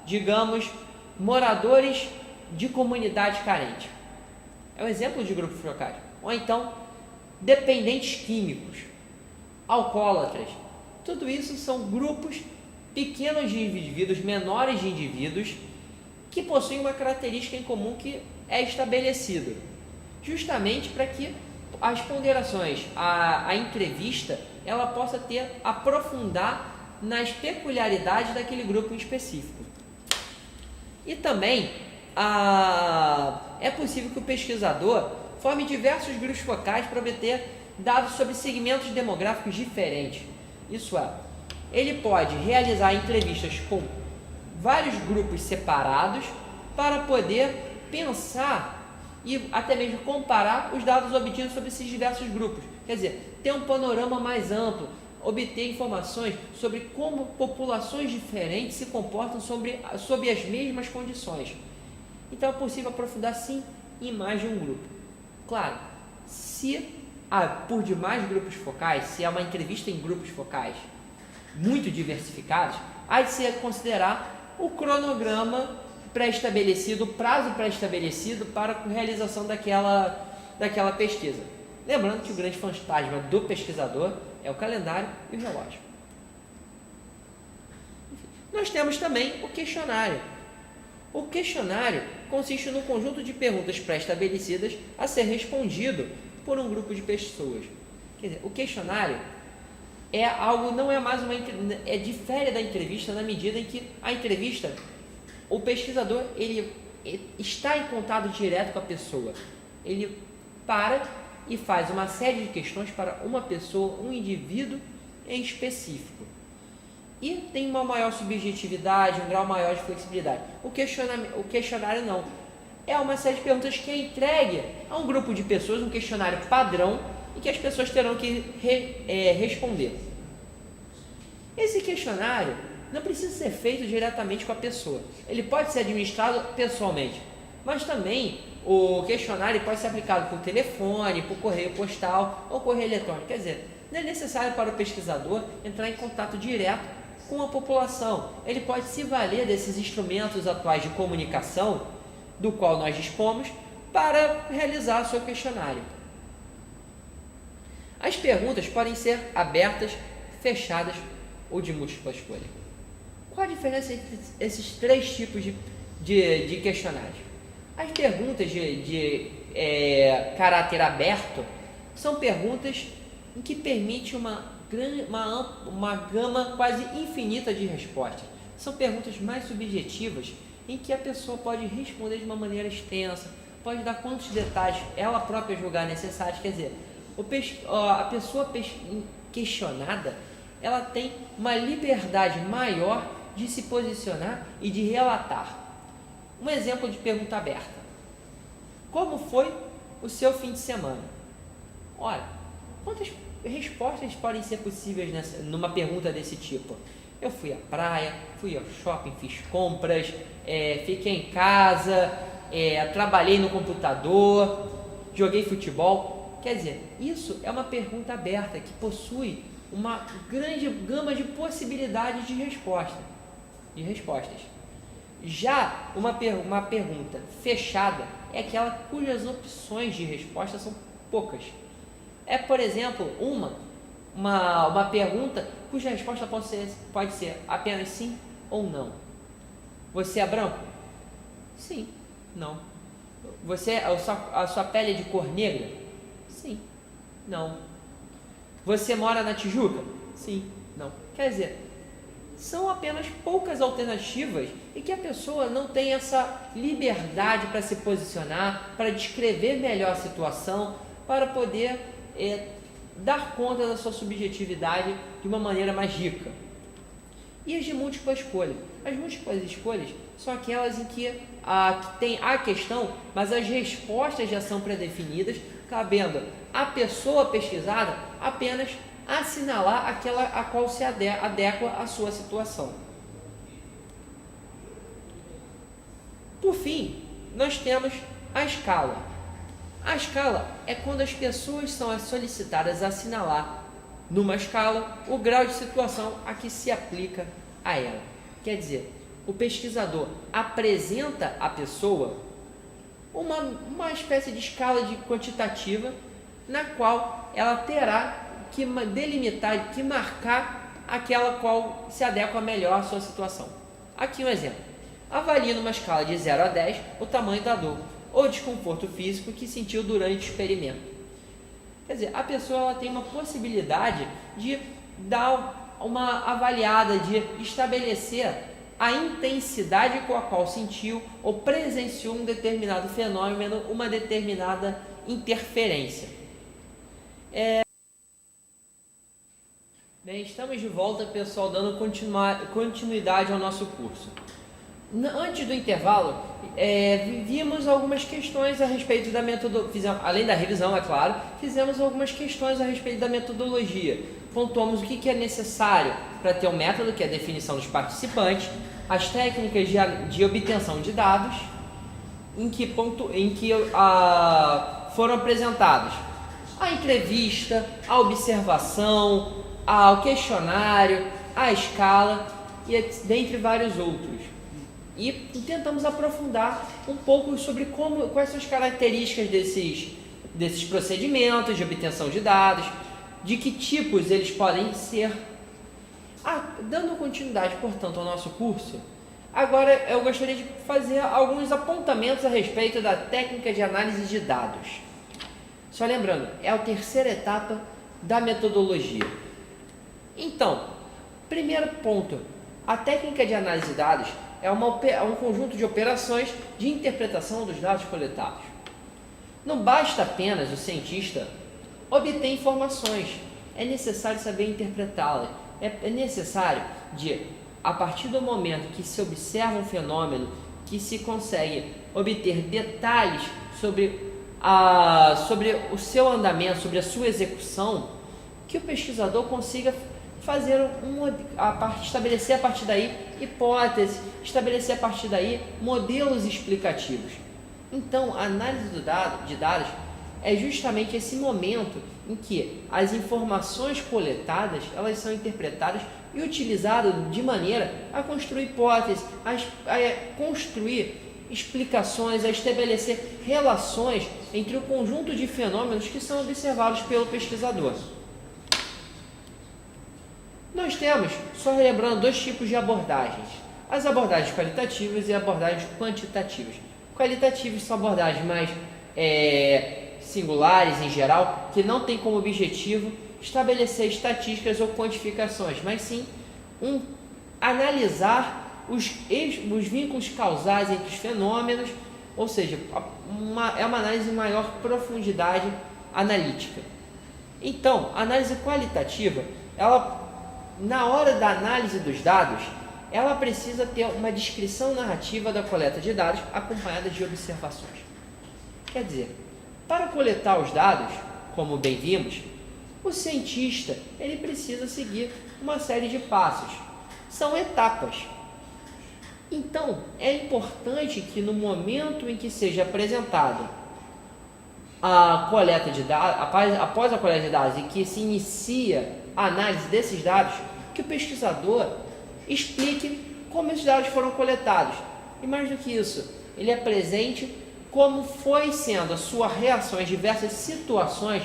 digamos, moradores de comunidade carente. É um exemplo de grupo focal. Ou então, dependentes químicos, alcoólatras. Tudo isso são grupos pequenos de indivíduos, menores de indivíduos, que possuem uma característica em comum que é estabelecida, justamente para que as ponderações, a entrevista, ela possa aprofundar nas peculiaridades daquele grupo em específico. E também é possível que o pesquisador forme diversos grupos focais para obter dados sobre segmentos demográficos diferentes. Isso é, ele pode realizar entrevistas com vários grupos separados para poder pensar e até mesmo comparar os dados obtidos sobre esses diversos grupos. Quer dizer, ter um panorama mais amplo, obter informações sobre como populações diferentes se comportam sob as mesmas condições. Então é possível aprofundar sim em mais de um grupo. Claro, se por demais grupos focais, se é uma entrevista em grupos focais muito diversificados, há de se considerar o cronograma pré-estabelecido, o prazo pré-estabelecido para a realização daquela pesquisa. Lembrando que o grande fantasma do pesquisador é o calendário e o relógio. Nós temos também o questionário. O questionário consiste num conjunto de perguntas pré-estabelecidas a ser respondido por um grupo de pessoas. Quer dizer, o questionário é algo, não é mais difere da entrevista na medida em que a entrevista, o pesquisador, ele está em contato direto com a pessoa. Ele para e faz uma série de questões para uma pessoa, um indivíduo em específico. E tem uma maior subjetividade, um grau maior de flexibilidade. O questionário não. É uma série de perguntas que é entregue a um grupo de pessoas, um questionário padrão, e que as pessoas terão que responder. Esse questionário não precisa ser feito diretamente com a pessoa. Ele pode ser administrado pessoalmente, mas também o questionário pode ser aplicado por telefone, por correio postal ou correio eletrônico. Quer dizer, não é necessário para o pesquisador entrar em contato direto com a população. Ele pode se valer desses instrumentos atuais de comunicação, do qual nós dispomos, para realizar o seu questionário. As perguntas podem ser abertas, fechadas ou de múltipla escolha. Qual a diferença entre esses três tipos de questionários? As perguntas de caráter aberto são perguntas em que permite uma gama quase infinita de respostas. São perguntas mais subjetivas, em que a pessoa pode responder de uma maneira extensa, pode dar quantos detalhes ela própria julgar necessários. Quer dizer, a pessoa questionada, ela tem uma liberdade maior de se posicionar e de relatar. Um exemplo de pergunta aberta: como foi o seu fim de semana? Ora, quantas respostas podem ser possíveis numa pergunta desse tipo? Eu fui à praia, fui ao shopping, fiz compras, fiquei em casa, trabalhei no computador, joguei futebol. Quer dizer, isso é uma pergunta aberta que possui uma grande gama de possibilidades de respostas. Já uma pergunta fechada é aquela cujas opções de resposta são poucas. É, por exemplo, uma pergunta cuja resposta pode ser apenas sim ou não. Você é branco? Sim. Não. A sua pele é de cor negra? Sim. Não. Você mora na Tijuca? Sim. Não. Quer dizer, são apenas poucas alternativas e que a pessoa não tem essa liberdade para se posicionar, para descrever melhor a situação, para poder dar conta da sua subjetividade de uma maneira mais rica. E as de múltipla escolha? As múltiplas escolhas são aquelas em que tem a questão, mas as respostas já são pré-definidas, cabendo à pessoa pesquisada apenas assinalar aquela a qual se adequa à sua situação. Por fim, nós temos a escala. A escala é quando as pessoas são solicitadas a assinalar numa escala o grau de situação a que se aplica a ela. Quer dizer, o pesquisador apresenta à pessoa uma espécie de escala quantitativa na qual ela terá que delimitar, que marcar aquela qual se adequa melhor à sua situação. Aqui um exemplo. Avalie numa escala de 0 a 10 o tamanho da dor ou desconforto físico que sentiu durante o experimento. Quer dizer, a pessoa ela tem uma possibilidade de dar uma avaliada, de estabelecer a intensidade com a qual sentiu ou presenciou um determinado fenômeno, uma determinada interferência. Bem, estamos de volta, pessoal, dando continuidade ao nosso curso. Antes do intervalo, vimos algumas questões a respeito da metodologia, além da revisão, é claro, fizemos algumas questões a respeito da metodologia. Pontuamos o que é necessário para ter um método, que é a definição dos participantes, as técnicas de obtenção de dados, em que foram apresentados a entrevista, a observação, ao questionário, a escala e dentre vários outros. E tentamos aprofundar um pouco sobre quais são as características desses procedimentos de obtenção de dados, de que tipos eles podem ser. Dando continuidade, portanto, ao nosso curso, agora eu gostaria de fazer alguns apontamentos a respeito da técnica de análise de dados. Só lembrando, é a terceira etapa da metodologia. Então, primeiro ponto, a técnica de análise de dados é um conjunto de operações de interpretação dos dados coletados. Não basta apenas o cientista obter informações, é necessário saber interpretá-las. É necessário a partir do momento que se observa um fenômeno, que se consegue obter detalhes sobre o seu andamento, sobre a sua execução, que o pesquisador consiga estabelecer a partir daí hipóteses, estabelecer a partir daí modelos explicativos. Então, a análise de dados é justamente esse momento em que as informações coletadas elas são interpretadas e utilizadas de maneira a construir hipóteses, a construir explicações, a estabelecer relações entre o conjunto de fenômenos que são observados pelo pesquisador. Nós temos, só lembrando, dois tipos de abordagens: as abordagens qualitativas e abordagens quantitativas. Qualitativas são abordagens mais singulares em geral, que não tem como objetivo estabelecer estatísticas ou quantificações, mas sim analisar os vínculos causais entre os fenômenos, ou seja, é uma análise de maior profundidade analítica. Então, a análise qualitativa, na hora da análise dos dados, ela precisa ter uma descrição narrativa da coleta de dados acompanhada de observações. Quer dizer, para coletar os dados, como bem vimos, o cientista ele precisa seguir uma série de passos. São etapas. Então, é importante que no momento em que seja apresentado a coleta de dados, após a coleta de dados e que se inicia a análise desses dados, que o pesquisador explique como esses dados foram coletados. E mais do que isso, ele apresente como foi sendo a sua reação às diversas situações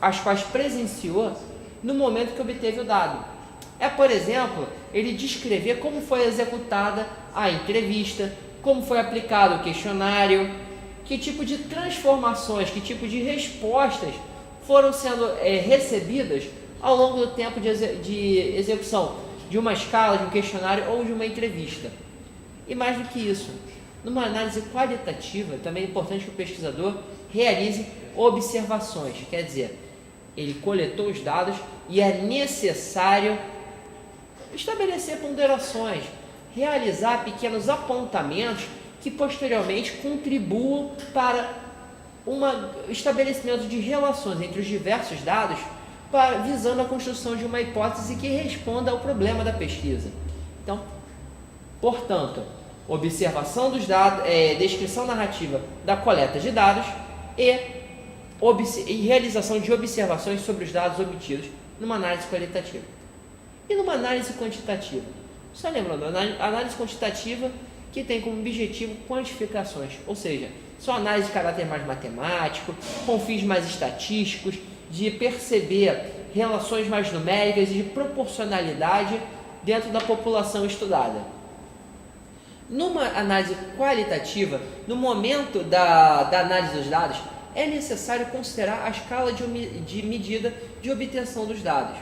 as quais presenciou no momento que obteve o dado. Por exemplo, ele descrever como foi executada a entrevista, como foi aplicado o questionário, que tipo de transformações, que tipo de respostas foram sendo recebidas ao longo do tempo de execução de uma escala, de um questionário ou de uma entrevista. E mais do que isso, numa análise qualitativa, também é importante que o pesquisador realize observações, quer dizer, ele coletou os dados e é necessário estabelecer ponderações, realizar pequenos apontamentos que posteriormente contribuam para um estabelecimento de relações entre os diversos dados, visando a construção de uma hipótese que responda ao problema da pesquisa. Então, portanto, observação dos dados, descrição narrativa da coleta de dados e realização de observações sobre os dados obtidos numa análise qualitativa. E numa análise quantitativa? Só lembrando, a análise quantitativa que tem como objetivo quantificações, ou seja, são análises de caráter mais matemático, com fins mais estatísticos, de perceber relações mais numéricas e de proporcionalidade dentro da população estudada. Numa análise qualitativa, no momento da análise dos dados, é necessário considerar a escala de medida de obtenção dos dados.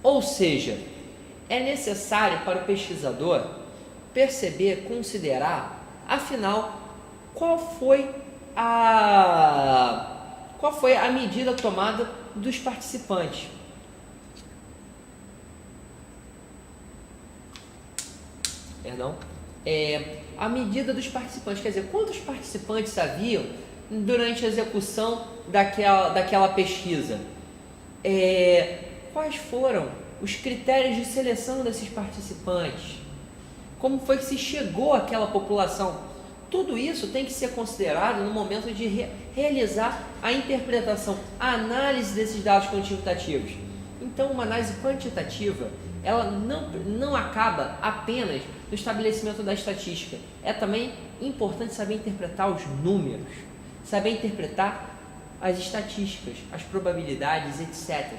Ou seja, é necessário para o pesquisador perceber, considerar, afinal, qual foi a medida tomada dos participantes. A medida dos participantes, quer dizer, quantos participantes haviam durante a execução daquela pesquisa? Quais foram os critérios de seleção desses participantes? Como foi que se chegou àquela população? Tudo isso tem que ser considerado no momento de realizar a interpretação, a análise desses dados quantitativos. Então, uma análise quantitativa, ela não acaba apenas no estabelecimento da estatística. É também importante saber interpretar os números, saber interpretar as estatísticas, as probabilidades, etc.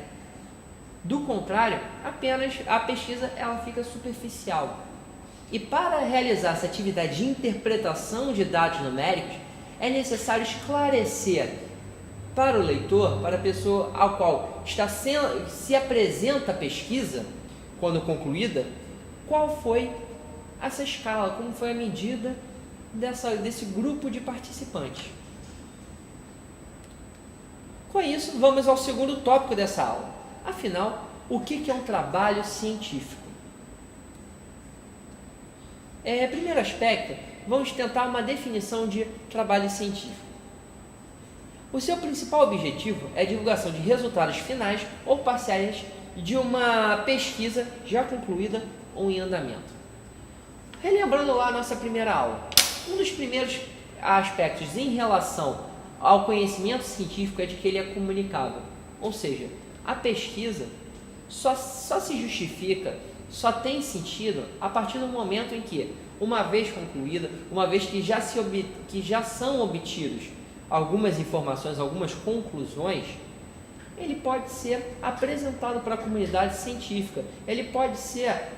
Do contrário, apenas a pesquisa ela fica superficial. E para realizar essa atividade de interpretação de dados numéricos, é necessário esclarecer para o leitor, para a pessoa ao qual se apresenta a pesquisa, quando concluída, qual foi essa escala, como foi a medida desse grupo de participantes. Com isso, vamos ao segundo tópico dessa aula. Afinal, o que é um trabalho científico? Primeiro aspecto, vamos tentar uma definição de trabalho científico. O seu principal objetivo é a divulgação de resultados finais ou parciais de uma pesquisa já concluída ou em andamento. Relembrando lá a nossa primeira aula, um dos primeiros aspectos em relação ao conhecimento científico é de que ele é comunicável, ou seja, a pesquisa só se justifica, só tem sentido a partir do momento em que, uma vez concluída, uma vez que já são obtidos algumas informações, algumas conclusões, ele pode ser apresentado para a comunidade científica, ele pode ser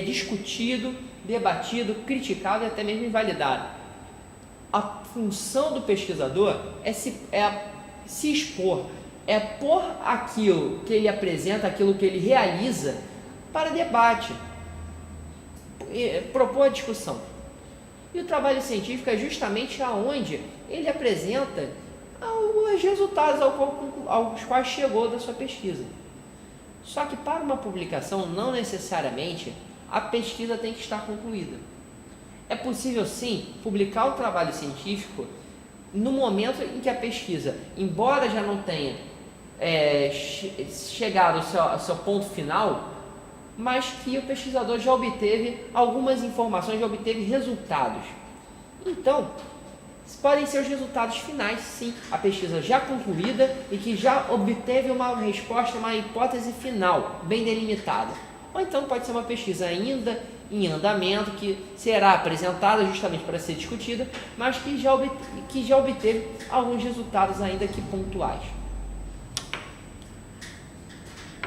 discutido, debatido, criticado e até mesmo invalidado. A função do pesquisador é se expor, é pôr aquilo que ele apresenta, aquilo que ele realiza para debate, propor a discussão. E o trabalho científico é justamente aonde ele apresenta os resultados aos quais chegou da sua pesquisa. Só que para uma publicação, não necessariamente a pesquisa tem que estar concluída. É possível sim publicar o trabalho científico no momento em que a pesquisa, embora já não tenha chegado ao seu ponto final, mas que o pesquisador já obteve algumas informações, já obteve resultados. Então, podem ser os resultados finais, sim, a pesquisa já concluída e que já obteve uma resposta, uma hipótese final, bem delimitada. Ou então pode ser uma pesquisa ainda em andamento, que será apresentada justamente para ser discutida, mas que já obteve alguns resultados ainda que pontuais.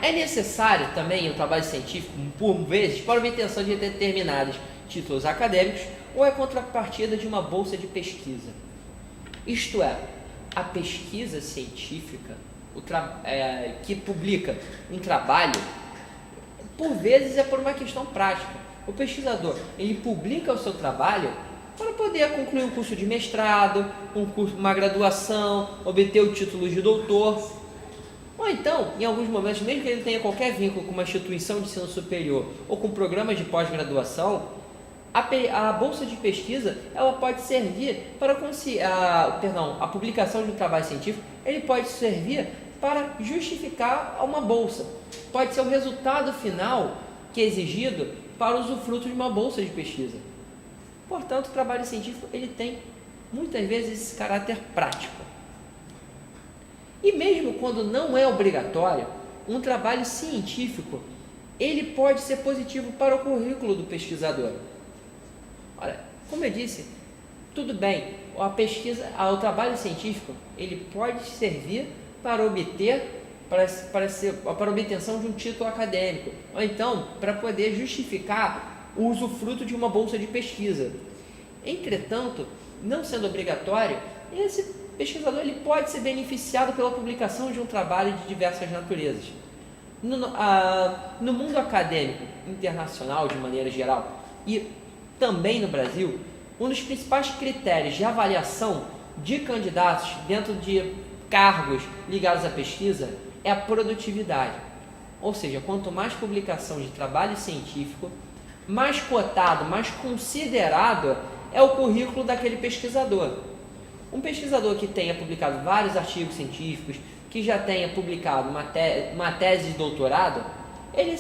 É necessário também o trabalho científico, por vezes, para a obtenção de determinadas títulos acadêmicos ou é contrapartida de uma bolsa de pesquisa. Isto é, a pesquisa científica que publica um trabalho, por vezes é por uma questão prática. O pesquisador, ele publica o seu trabalho para poder concluir um curso de mestrado, uma graduação, obter o título de doutor. Ou então, em alguns momentos, mesmo que ele tenha qualquer vínculo com uma instituição de ensino superior ou com programas de pós-graduação, a bolsa de pesquisa ela pode servir para a publicação de um trabalho científico, ele pode servir para justificar uma bolsa. Pode ser o resultado final que é exigido para o usufruto de uma bolsa de pesquisa. Portanto, o trabalho científico ele tem muitas vezes esse caráter prático. E mesmo quando não é obrigatório, um trabalho científico ele pode ser positivo para o currículo do pesquisador. Olha, como eu disse, tudo bem, o trabalho científico ele pode servir para para obtenção de um título acadêmico, ou então para poder justificar o usufruto de uma bolsa de pesquisa. Entretanto, não sendo obrigatório, esse pesquisador ele pode ser beneficiado pela publicação de um trabalho de diversas naturezas. No mundo acadêmico internacional, de maneira geral, e também no Brasil, um dos principais critérios de avaliação de candidatos dentro de cargos ligados à pesquisa é a produtividade. Ou seja, quanto mais publicação de trabalho científico, mais cotado, mais considerado é o currículo daquele pesquisador. Um pesquisador que tenha publicado vários artigos científicos, que já tenha publicado uma tese de doutorado, ele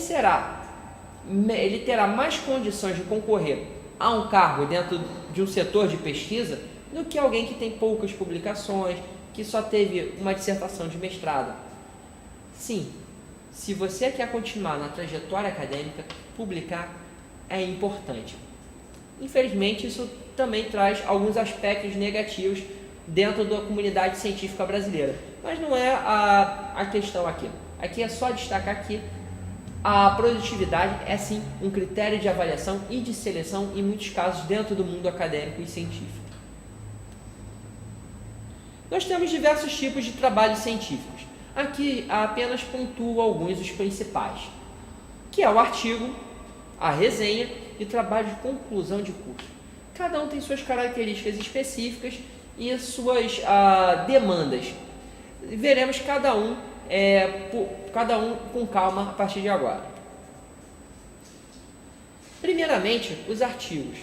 terá mais condições de concorrer a um cargo dentro de um setor de pesquisa do que alguém que tem poucas publicações, que só teve uma dissertação de mestrado. Sim, se você quer continuar na trajetória acadêmica, publicar é importante. Infelizmente, isso também traz alguns aspectos negativos dentro da comunidade científica brasileira, mas não é a questão aqui. Aqui é só destacar que a produtividade é sim um critério de avaliação e de seleção em muitos casos dentro do mundo acadêmico e científico. Nós temos diversos tipos de trabalhos científicos. Aqui apenas pontuo alguns dos principais, que é o artigo, a resenha e trabalho de conclusão de curso. Cada um tem suas características específicas e suas demandas. Veremos cada um com calma a partir de agora. Primeiramente, os artigos.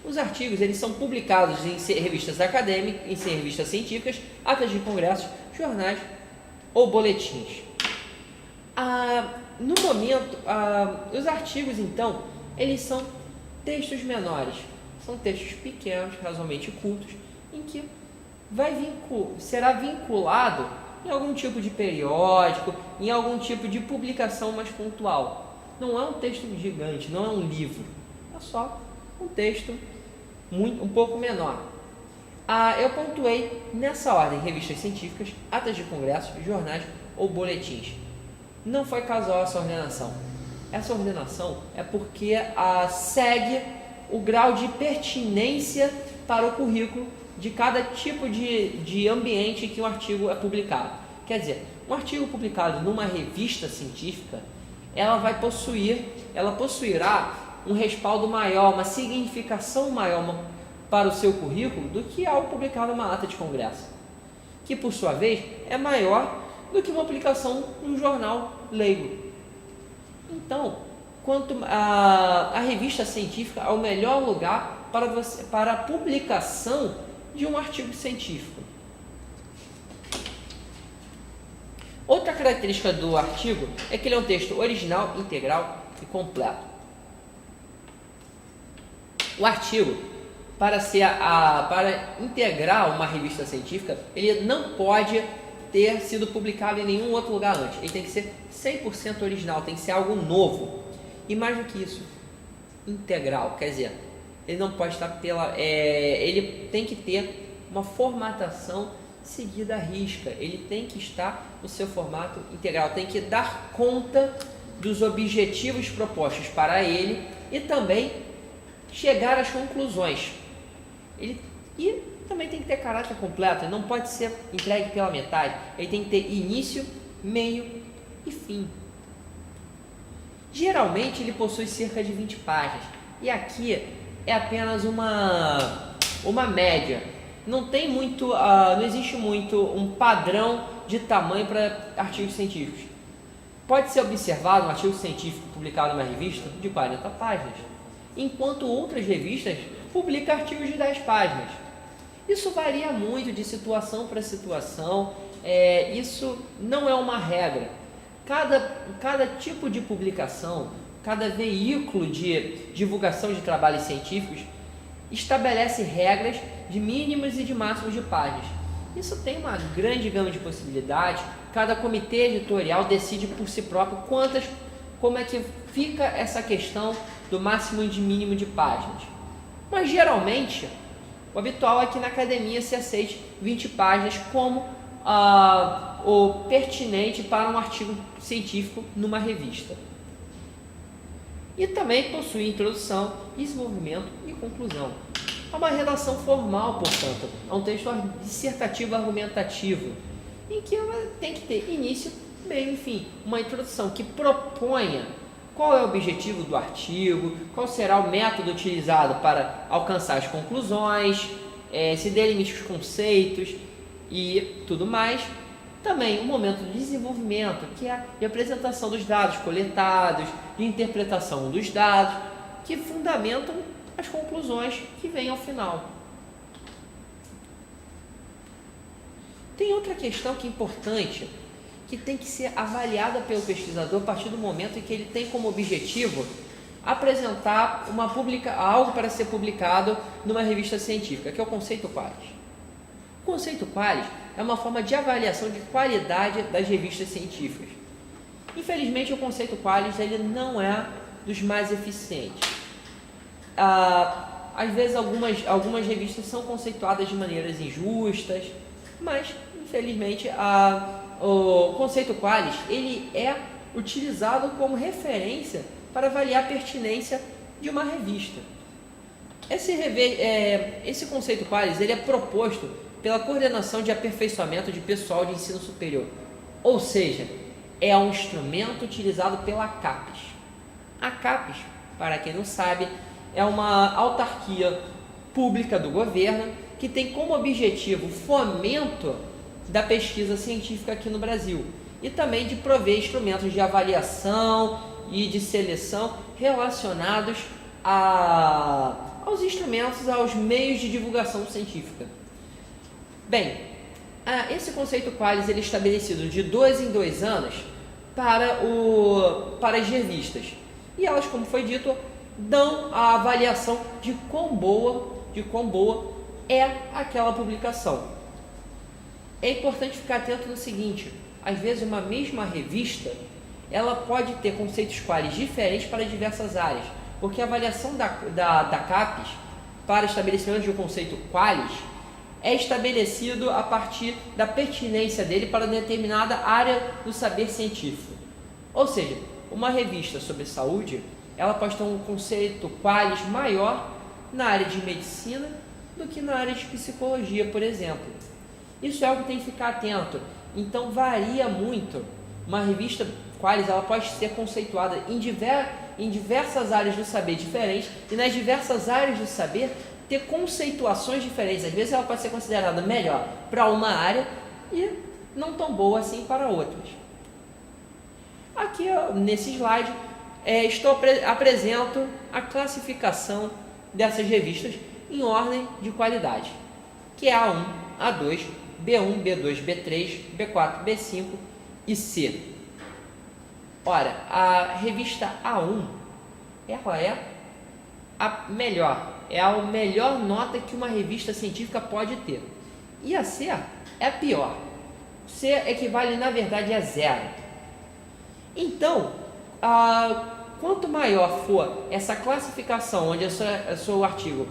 Os artigos eles são publicados em revistas acadêmicas, em revistas científicas, atas de congressos, jornais ou boletins. No momento, os artigos, então, eles são textos menores, são textos pequenos, razoavelmente curtos, em que será vinculado em algum tipo de periódico, em algum tipo de publicação mais pontual. Não é um texto gigante, não é um livro, é só um texto um pouco menor. Eu pontuei nessa ordem revistas científicas, atas de congressos, jornais ou boletins. Não foi casual essa ordenação. Essa ordenação é porque segue o grau de pertinência para o currículo de cada tipo de ambiente em que um artigo é publicado. Quer dizer, um artigo publicado numa revista científica, ela possuirá um respaldo maior, uma significação maior para o seu currículo do que algo publicado numa ata de congresso, que por sua vez é maior do que uma publicação em um jornal leigo. Então, a revista científica é o melhor lugar para a publicação de um artigo científico. Outra característica do artigo é que ele é um texto original, integral e completo. O artigo, para integrar uma revista científica, ele não pode ter sido publicado em nenhum outro lugar antes. Ele tem que ser 100% original, tem que ser algo novo. E mais do que isso, integral, quer dizer, ele não pode estar ele tem que ter uma formatação seguida à risca. Ele tem que estar no seu formato integral, tem que dar conta dos objetivos propostos para ele e também chegar às conclusões. E também tem que ter caráter completo, ele não pode ser entregue pela metade, ele tem que ter início, meio e fim. Geralmente ele possui cerca de 20 páginas, e aqui é apenas uma média. Não existe muito um padrão de tamanho para artigos científicos. Pode ser observado um artigo científico publicado em uma revista de 40 páginas, enquanto outras revistas publicam artigos de 10 páginas. Isso varia muito de situação para situação, isso não é uma regra. Cada tipo de publicação, cada veículo de divulgação de trabalhos científicos estabelece regras de mínimos e de máximos de páginas. Isso tem uma grande gama de possibilidades, cada comitê editorial decide por si próprio como é que fica essa questão do máximo e de mínimo de páginas. Mas geralmente, o habitual é que na academia se aceite 20 páginas como o pertinente para um artigo científico numa revista. E também possui introdução, desenvolvimento e conclusão. É uma redação formal, portanto, é um texto dissertativo argumentativo, em que ela tem que ter início, meio e fim. Uma introdução que proponha qual é o objetivo do artigo, qual será o método utilizado para alcançar as conclusões, se delimite os conceitos e tudo mais. Também um momento de desenvolvimento, que é a apresentação dos dados coletados, de interpretação dos dados, que fundamentam as conclusões que vêm ao final. Tem outra questão que é importante, que tem que ser avaliada pelo pesquisador a partir do momento em que ele tem como objetivo apresentar algo para ser publicado numa revista científica, que é o conceito Qualis. O conceito Qualis é uma forma de avaliação de qualidade das revistas científicas. Infelizmente, o conceito Qualis ele não é dos mais eficientes. Às vezes, algumas revistas são conceituadas de maneiras injustas, mas, infelizmente, o conceito Qualis ele é utilizado como referência para avaliar a pertinência de uma revista. Esse conceito Qualis ele é proposto pela Coordenação de Aperfeiçoamento de Pessoal de Ensino Superior, ou seja, é um instrumento utilizado pela CAPES. A CAPES, para quem não sabe, é uma autarquia pública do governo que tem como objetivo o fomento da pesquisa científica aqui no Brasil e também de prover instrumentos de avaliação e de seleção relacionados aos instrumentos, aos meios de divulgação científica. Bem, esse conceito Qualis ele é estabelecido de 2 em 2 anos para as revistas. E elas, como foi dito, dão a avaliação de quão boa é aquela publicação. É importante ficar atento no seguinte: às vezes uma mesma revista ela pode ter conceitos Qualis diferentes para diversas áreas, porque a avaliação da CAPES para estabelecimento de um conceito Qualis é estabelecido a partir da pertinência dele para determinada área do saber científico. Ou seja, uma revista sobre saúde, ela pode ter um conceito Qualis maior na área de medicina do que na área de psicologia, por exemplo. Isso é algo que tem que ficar atento. Então varia muito. Uma revista Qualis ela pode ser conceituada em diversas áreas do saber diferentes, e nas diversas áreas do saber ter conceituações diferentes. Às vezes ela pode ser considerada melhor para uma área e não tão boa assim para outras. Aqui nesse slide apresento a classificação dessas revistas em ordem de qualidade, que é A1, A2, B1, B2, B3, B4, B5 e C. Ora, a revista A1 ela é a melhor nota que uma revista científica pode ter. E a C é a pior. C equivale, na verdade, a 0. Então, quanto maior for essa classificação onde o seu artigo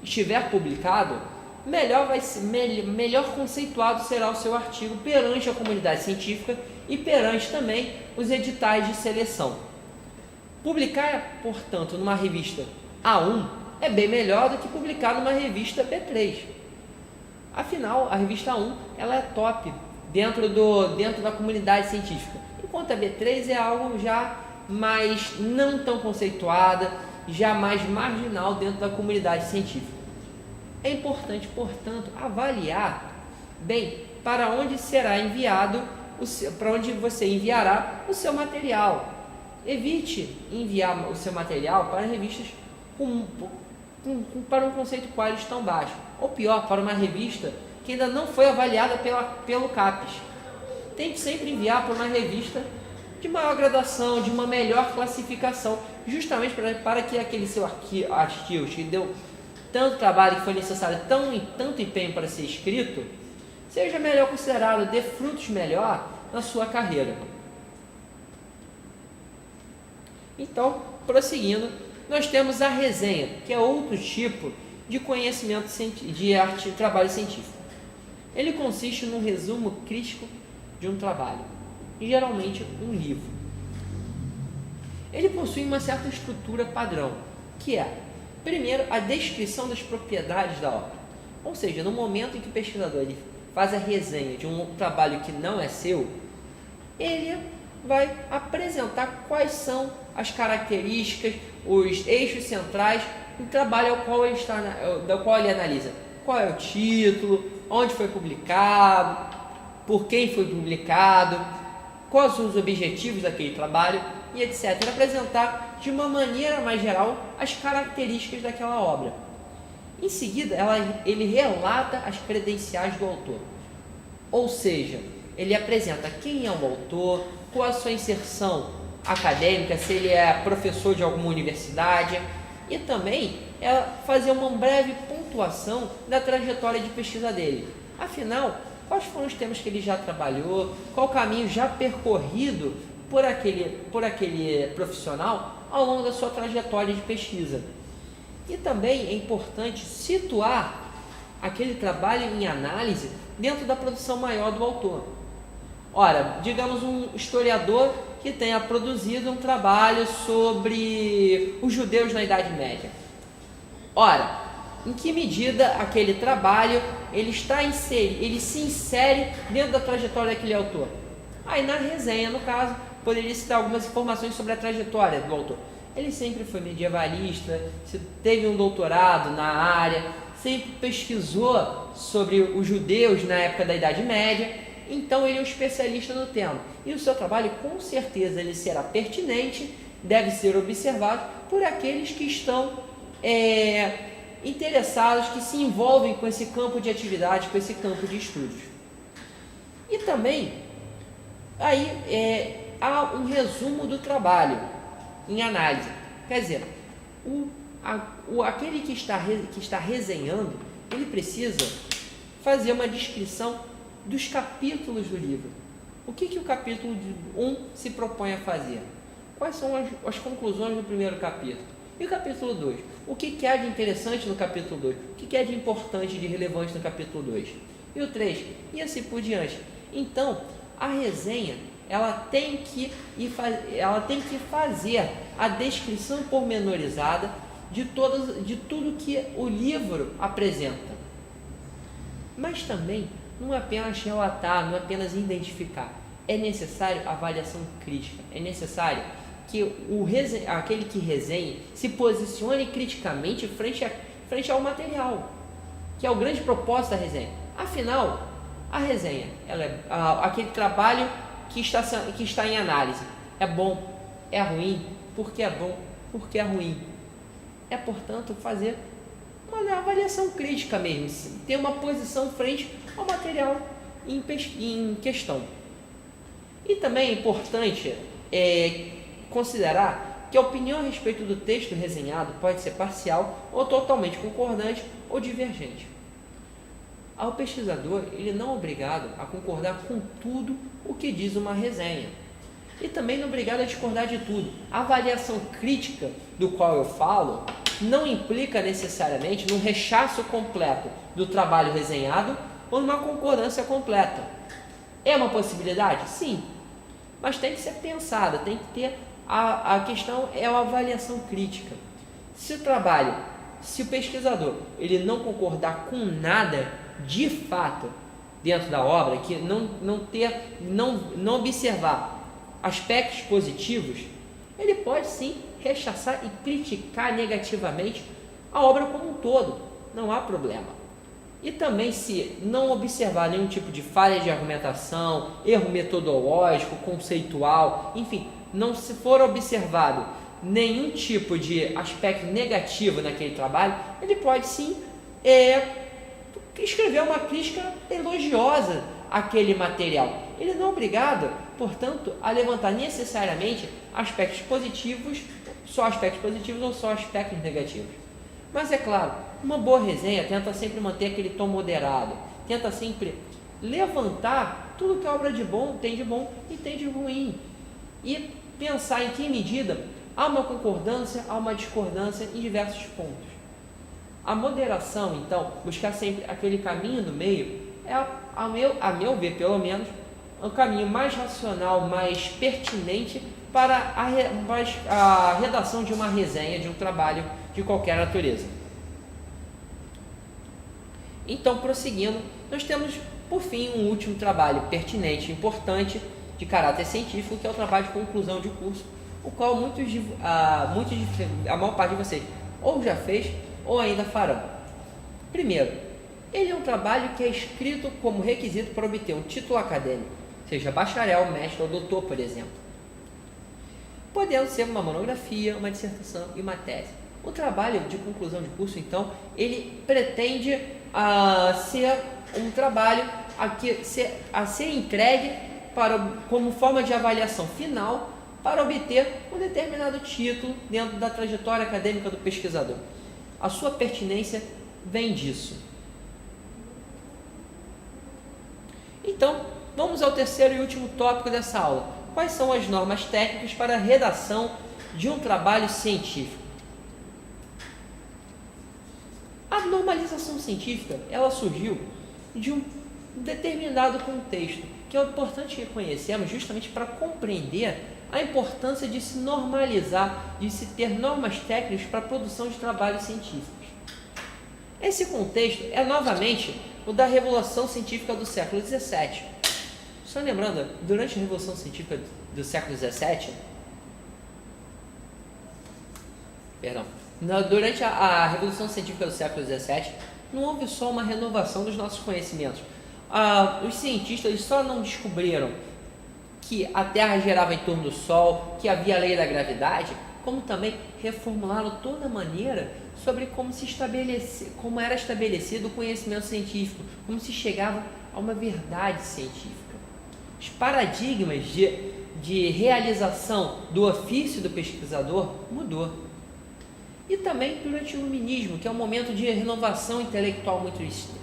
estiver publicado, melhor conceituado será o seu artigo perante a comunidade científica e perante também os editais de seleção. Publicar, portanto, numa revista A1 é bem melhor do que publicar numa revista B3. Afinal, a revista A1 ela é top dentro da comunidade científica, enquanto a B3 é algo já mais não tão conceituada, já mais marginal dentro da comunidade científica. É importante, portanto, avaliar bem para onde será enviado, para onde você enviará o seu material. Evite enviar o seu material para revistas para um conceito quality tão baixo, ou pior, para uma revista que ainda não foi avaliada pelo CAPES. Tente sempre enviar para uma revista de maior graduação, de uma melhor classificação, justamente para que aquele seu artigo que deu tanto trabalho, que foi necessário tanto empenho para ser escrito, seja melhor considerado, dê frutos melhor na sua carreira. Então, prosseguindo, nós temos a resenha, que é outro tipo de conhecimento de trabalho científico. Ele consiste num resumo crítico de um trabalho, e geralmente um livro. Ele possui uma certa estrutura padrão, que é, primeiro, a descrição das propriedades da obra. Ou seja, no momento em que o pesquisador ele faz a resenha de um trabalho que não é seu, ele vai apresentar quais são as características, os eixos centrais do trabalho do qual ele analisa. Qual é o título, onde foi publicado, por quem foi publicado, quais são os objetivos daquele trabalho e etc. Apresentar de uma maneira mais geral as características daquela obra. Em seguida, ele relata as credenciais do autor. Ou seja, ele apresenta quem é o autor, qual a sua inserção acadêmica, se ele é professor de alguma universidade, e também fazer uma breve pontuação da trajetória de pesquisa dele. Afinal, quais foram os temas que ele já trabalhou, qual o caminho já percorrido por aquele profissional ao longo da sua trajetória de pesquisa. E também é importante situar aquele trabalho em análise dentro da produção maior do autor. Ora, digamos um historiador que tenha produzido um trabalho sobre os judeus na Idade Média. Ora, em que medida aquele trabalho ele se insere dentro da trajetória daquele autor? Aí na resenha, no caso, poderia citar algumas informações sobre a trajetória do autor. Ele sempre foi medievalista, teve um doutorado na área, sempre pesquisou sobre os judeus na época da Idade Média, então ele é um especialista no tema. E o seu trabalho, com certeza, ele será pertinente, deve ser observado por aqueles que estão interessados, que se envolvem com esse campo de atividade, com esse campo de estudos. E também, aí há um resumo do trabalho em análise. Quer dizer, aquele que está resenhando, ele precisa fazer uma descrição dos capítulos do livro. O que o capítulo 1 se propõe a fazer? Quais são as conclusões do primeiro capítulo? E o capítulo 2? O que há de interessante no capítulo 2? O que há de importante, de relevante no capítulo 2? E o 3? E assim por diante. Então, a resenha ela tem que fazer a descrição pormenorizada de tudo que o livro apresenta. Mas também não é apenas relatar, não é apenas identificar. É necessário avaliação crítica. É necessário que aquele que resenhe se posicione criticamente frente ao material, que é o grande propósito da resenha. Afinal, a resenha, aquele trabalho que está em análise, é bom, é ruim, por que é bom, por que é ruim. É, portanto, fazer uma avaliação crítica mesmo, ter uma posição frente ao material em questão. E também é importante considerar que a opinião a respeito do texto resenhado pode ser parcial ou totalmente concordante ou divergente. Ao pesquisador, ele não é obrigado a concordar com tudo o que diz uma resenha. E também não é obrigado a discordar de tudo. A avaliação crítica do qual eu falo não implica necessariamente num rechaço completo do trabalho resenhado ou numa concordância completa. É uma possibilidade? Sim. Mas tem que ser pensada, tem que ter... A questão é a avaliação crítica. Se o trabalho Se o pesquisador ele não concordar com nada de fato dentro da obra, que não observar aspectos positivos, ele pode sim rechaçar e criticar negativamente a obra como um todo, não há problema. E também, se não observar nenhum tipo de falha de argumentação, erro metodológico, conceitual, enfim, não se for observado nenhum tipo de aspecto negativo naquele trabalho, ele pode sim escrever uma crítica elogiosa àquele material. Ele não é obrigado, portanto, a levantar necessariamente aspectos positivos, só aspectos positivos ou só aspectos negativos. Mas é claro, uma boa resenha tenta sempre manter aquele tom moderado, tenta sempre levantar tudo que a obra de bom tem de bom e tem de ruim, e pensar em que medida há uma concordância, há uma discordância em diversos pontos. A moderação, então, buscar sempre aquele caminho do meio, é, a meu ver, pelo menos, um caminho mais racional, mais pertinente para a redação de uma resenha, de um trabalho de qualquer natureza. Então, prosseguindo, nós temos, por fim, um último trabalho pertinente, importante, de caráter científico, que é o trabalho de conclusão de curso, o qual a maior parte de vocês ou já fez ou ainda farão. Primeiro, ele é um trabalho que é escrito como requisito para obter um título acadêmico, seja bacharel, mestre ou doutor, por exemplo, podendo ser uma monografia, uma dissertação e uma tese. O trabalho de conclusão de curso, então, ele pretende ser um trabalho a ser entregue como forma de avaliação final para obter um determinado título dentro da trajetória acadêmica do pesquisador. A sua pertinência vem disso. Então, vamos ao terceiro e último tópico dessa aula. Quais são as normas técnicas para a redação de um trabalho científico? A normalização científica, ela surgiu de um determinado contexto, que é importante reconhecermos justamente para compreender a importância de se normalizar, de se ter normas técnicas para a produção de trabalhos científicos. Esse contexto é novamente o da Revolução Científica do século XVII. Só lembrando, durante a Revolução Científica do século XVII, durante a Revolução Científica do século XVII, não houve só uma renovação dos nossos conhecimentos. Os cientistas eles só não descobriram que a Terra girava em torno do Sol, que havia a lei da gravidade, como também reformularam toda a maneira sobre como era estabelecido o conhecimento científico, como se chegava a uma verdade científica. Os paradigmas de realização do ofício do pesquisador mudou. E também durante o Iluminismo, que é um momento de renovação intelectual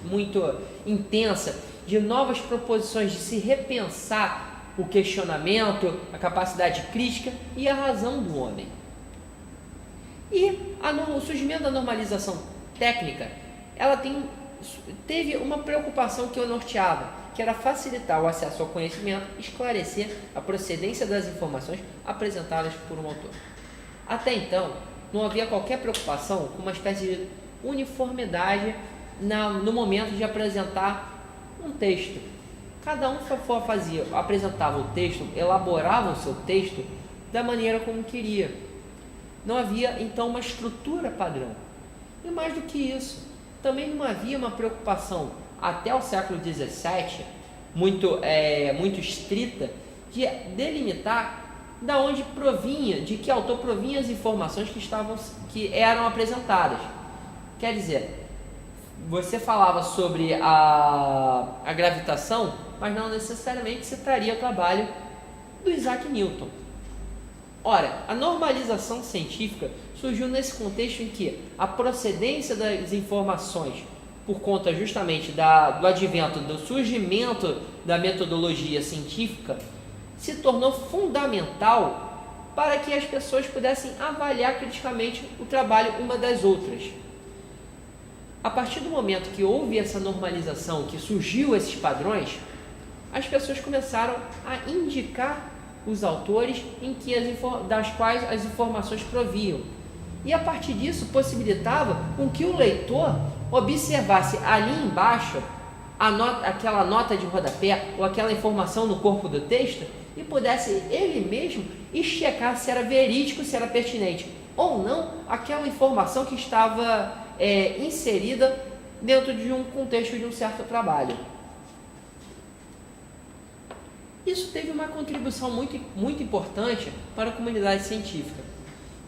muito intensa, de novas proposições, de se repensar o questionamento, a capacidade crítica e a razão do homem. E o surgimento da normalização técnica, ela teve uma preocupação que eu norteava, que era facilitar o acesso ao conhecimento, esclarecer a procedência das informações apresentadas por um autor. Até então, não havia qualquer preocupação com uma espécie de uniformidade no momento de apresentar um texto. Cada um apresentava o texto, elaborava o seu texto da maneira como queria. Não havia, então, uma estrutura padrão. E mais do que isso, também não havia uma preocupação, até o século XVII, muito estrita, de delimitar de que autor provinha as informações que eram apresentadas. Quer dizer, você falava sobre a gravitação, mas não necessariamente citaria o trabalho do Isaac Newton. Ora, a normalização científica surgiu nesse contexto em que a procedência das informações, por conta justamente do advento, do surgimento da metodologia científica, se tornou fundamental para que as pessoas pudessem avaliar criticamente o trabalho uma das outras. A partir do momento que houve essa normalização, que surgiu esses padrões, as pessoas começaram a indicar os autores das quais as informações proviam. E a partir disso possibilitava com que o leitor observasse ali embaixo aquela nota de rodapé ou aquela informação no corpo do texto e pudesse ele mesmo ir checar se era verídico, se era pertinente ou não aquela informação que estava inserida dentro de um contexto de um certo trabalho. Isso teve uma contribuição muito importante para a comunidade científica.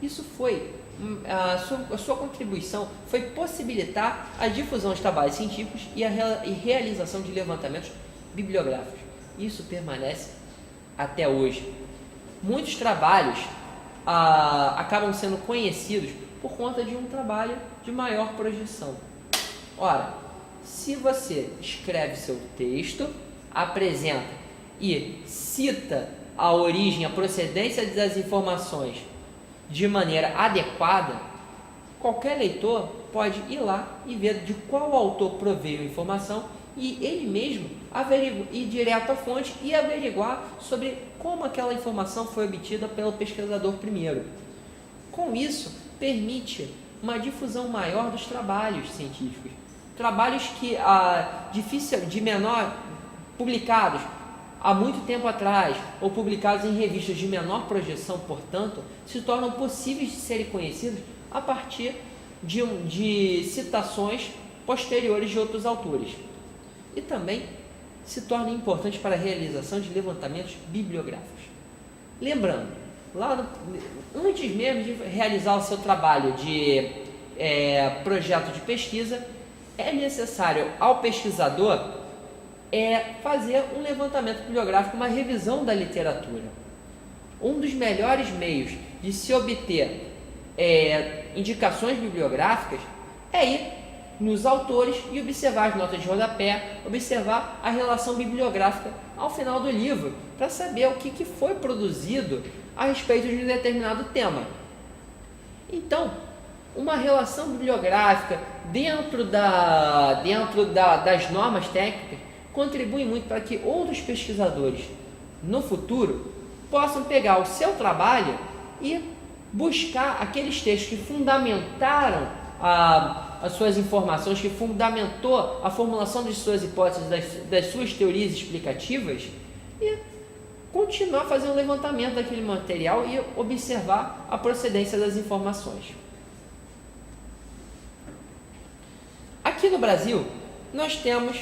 Isso foi, a sua contribuição foi possibilitar a difusão de trabalhos científicos e a realização de levantamentos bibliográficos. Isso permanece até hoje. Muitos trabalhos acabam sendo conhecidos por conta de um trabalho de maior projeção. Ora, se você escreve seu texto, apresenta e cita a origem, a procedência das informações de maneira adequada, qualquer leitor pode ir lá e ver de qual autor proveio a informação e ele mesmo ir direto à fonte e averiguar sobre como aquela informação foi obtida pelo pesquisador primeiro. Com isso, permite uma difusão maior dos trabalhos científicos. Trabalhos que publicados há muito tempo atrás ou publicados em revistas de menor projeção, portanto, se tornam possíveis de serem conhecidos a partir de citações posteriores de outros autores. E também se torna importante para a realização de levantamentos bibliográficos. Lembrando, antes mesmo de realizar o seu trabalho de projeto de pesquisa, é necessário ao pesquisador fazer um levantamento bibliográfico, uma revisão da literatura. Um dos melhores meios de se obter indicações bibliográficas é ir nos autores e observar as notas de rodapé, observar a relação bibliográfica ao final do livro, para saber o que foi produzido a respeito de um determinado tema. Então, uma relação bibliográfica dentro das normas técnicas contribui muito para que outros pesquisadores no futuro possam pegar o seu trabalho e buscar aqueles textos que fundamentaram as suas informações, que fundamentou a formulação de suas hipóteses, das suas teorias explicativas e continuar fazendo um levantamento daquele material e observar a procedência das informações. Aqui no Brasil, nós temos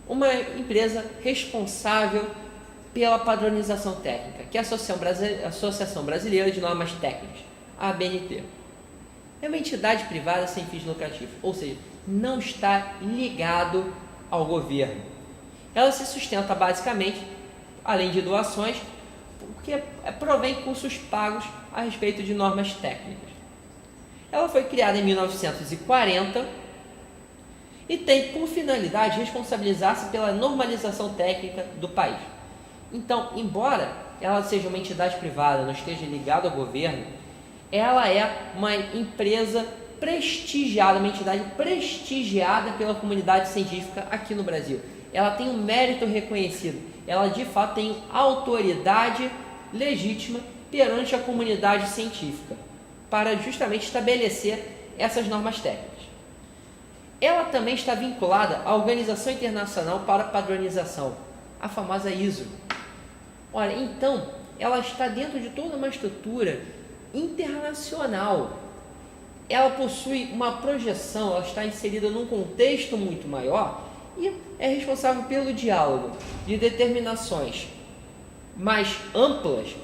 uma empresa responsável pela padronização técnica, que é a Associação Brasileira de Normas Técnicas, a ABNT. É uma entidade privada sem fins lucrativos, ou seja, não está ligado ao governo. Ela se sustenta basicamente, além de doações, porque provém cursos pagos a respeito de normas técnicas. Ela foi criada em 1940 e tem por finalidade responsabilizar-se pela normalização técnica do país. Então, embora ela seja uma entidade privada, não esteja ligada ao governo, ela é uma empresa prestigiada, uma entidade prestigiada pela comunidade científica aqui no Brasil. Ela tem um mérito reconhecido, ela de fato tem autoridade legítima perante a comunidade científica para justamente estabelecer essas normas técnicas. Ela também está vinculada à Organização Internacional para a Padronização, a famosa ISO. Olha, então, ela está dentro de toda uma estrutura internacional. Ela possui uma projeção, ela está inserida num contexto muito maior e é responsável pelo diálogo de determinações mais amplas,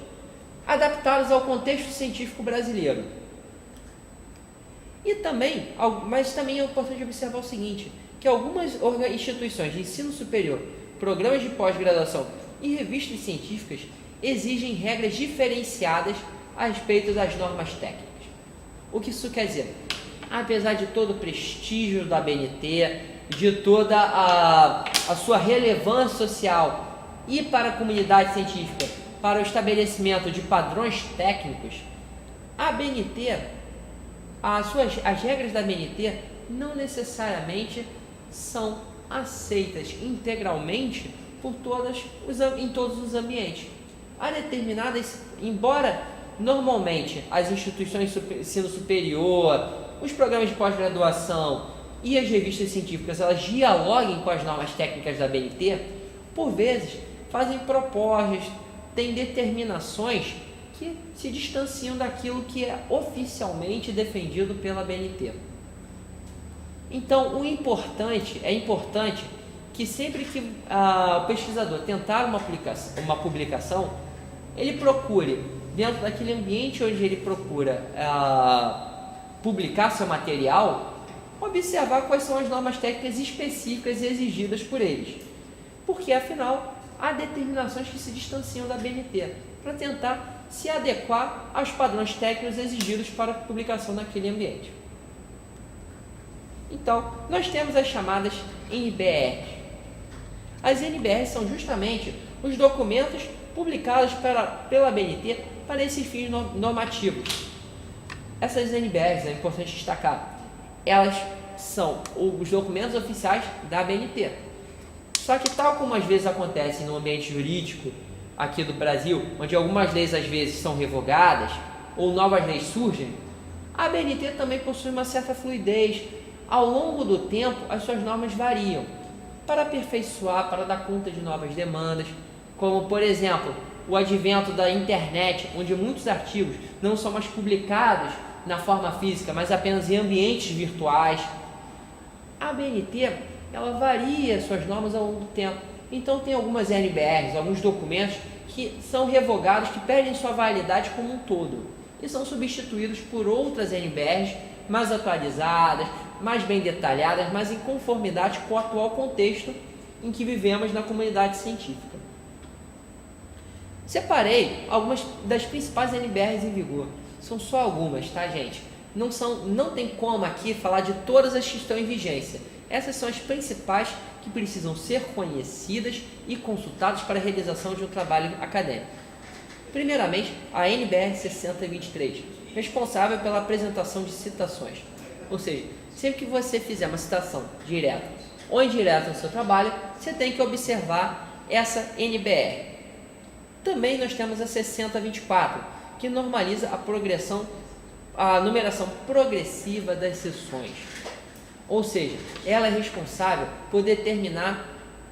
adaptadas ao contexto científico brasileiro. Mas também é importante observar o seguinte, que algumas instituições de ensino superior, programas de pós-graduação e revistas científicas exigem regras diferenciadas a respeito das normas técnicas. O que isso quer dizer? Apesar de todo o prestígio da ABNT, de toda a sua relevância social e para a comunidade científica, para o estabelecimento de padrões técnicos, a ABNT, as regras da ABNT não necessariamente são aceitas integralmente em todos os ambientes. Há determinadas, embora normalmente as instituições de ensino superior, os programas de pós-graduação e as revistas científicas, elas dialoguem com as normas técnicas da BNT, por vezes fazem propostas, têm determinações que se distanciam daquilo que é oficialmente defendido pela BNT. Então, é importante que sempre que o pesquisador tentar uma publicação, ele procure, dentro daquele ambiente onde ele procura publicar seu material, observar quais são as normas técnicas específicas exigidas por eles. Porque, afinal, há determinações que se distanciam da BNT, para tentar se adequar aos padrões técnicos exigidos para a publicação naquele ambiente. Então, nós temos as chamadas NBRs. As NBRs são justamente os documentos publicados pela BNT para esses fins normativos. Essas NBRs, é importante destacar, elas são os documentos oficiais da BNT. Só que, tal como às vezes acontece no ambiente jurídico aqui do Brasil, onde algumas leis às vezes são revogadas ou novas leis surgem, a BNT também possui uma certa fluidez. Ao longo do tempo, as suas normas variam para aperfeiçoar, para dar conta de novas demandas, como, por exemplo, o advento da internet, onde muitos artigos não são mais publicados na forma física, mas apenas em ambientes virtuais. A BNT, ela varia suas normas ao longo do tempo. Então, tem algumas NBRs, alguns documentos que são revogados, que perdem sua validade como um todo e são substituídos por outras NBRs mais atualizadas, mais bem detalhadas, mas em conformidade com o atual contexto em que vivemos na comunidade científica. Separei algumas das principais NBRs em vigor. São só algumas, tá, gente? Não tem como aqui falar de todas as que estão em vigência. Essas são as principais que precisam ser conhecidas e consultadas para a realização de um trabalho acadêmico. Primeiramente, a NBR 6023, responsável pela apresentação de citações. Ou seja, sempre que você fizer uma citação direta ou indireta no seu trabalho, você tem que observar essa NBR. Também nós temos a 6024, que normaliza a numeração progressiva das seções. Ou seja, ela é responsável por determinar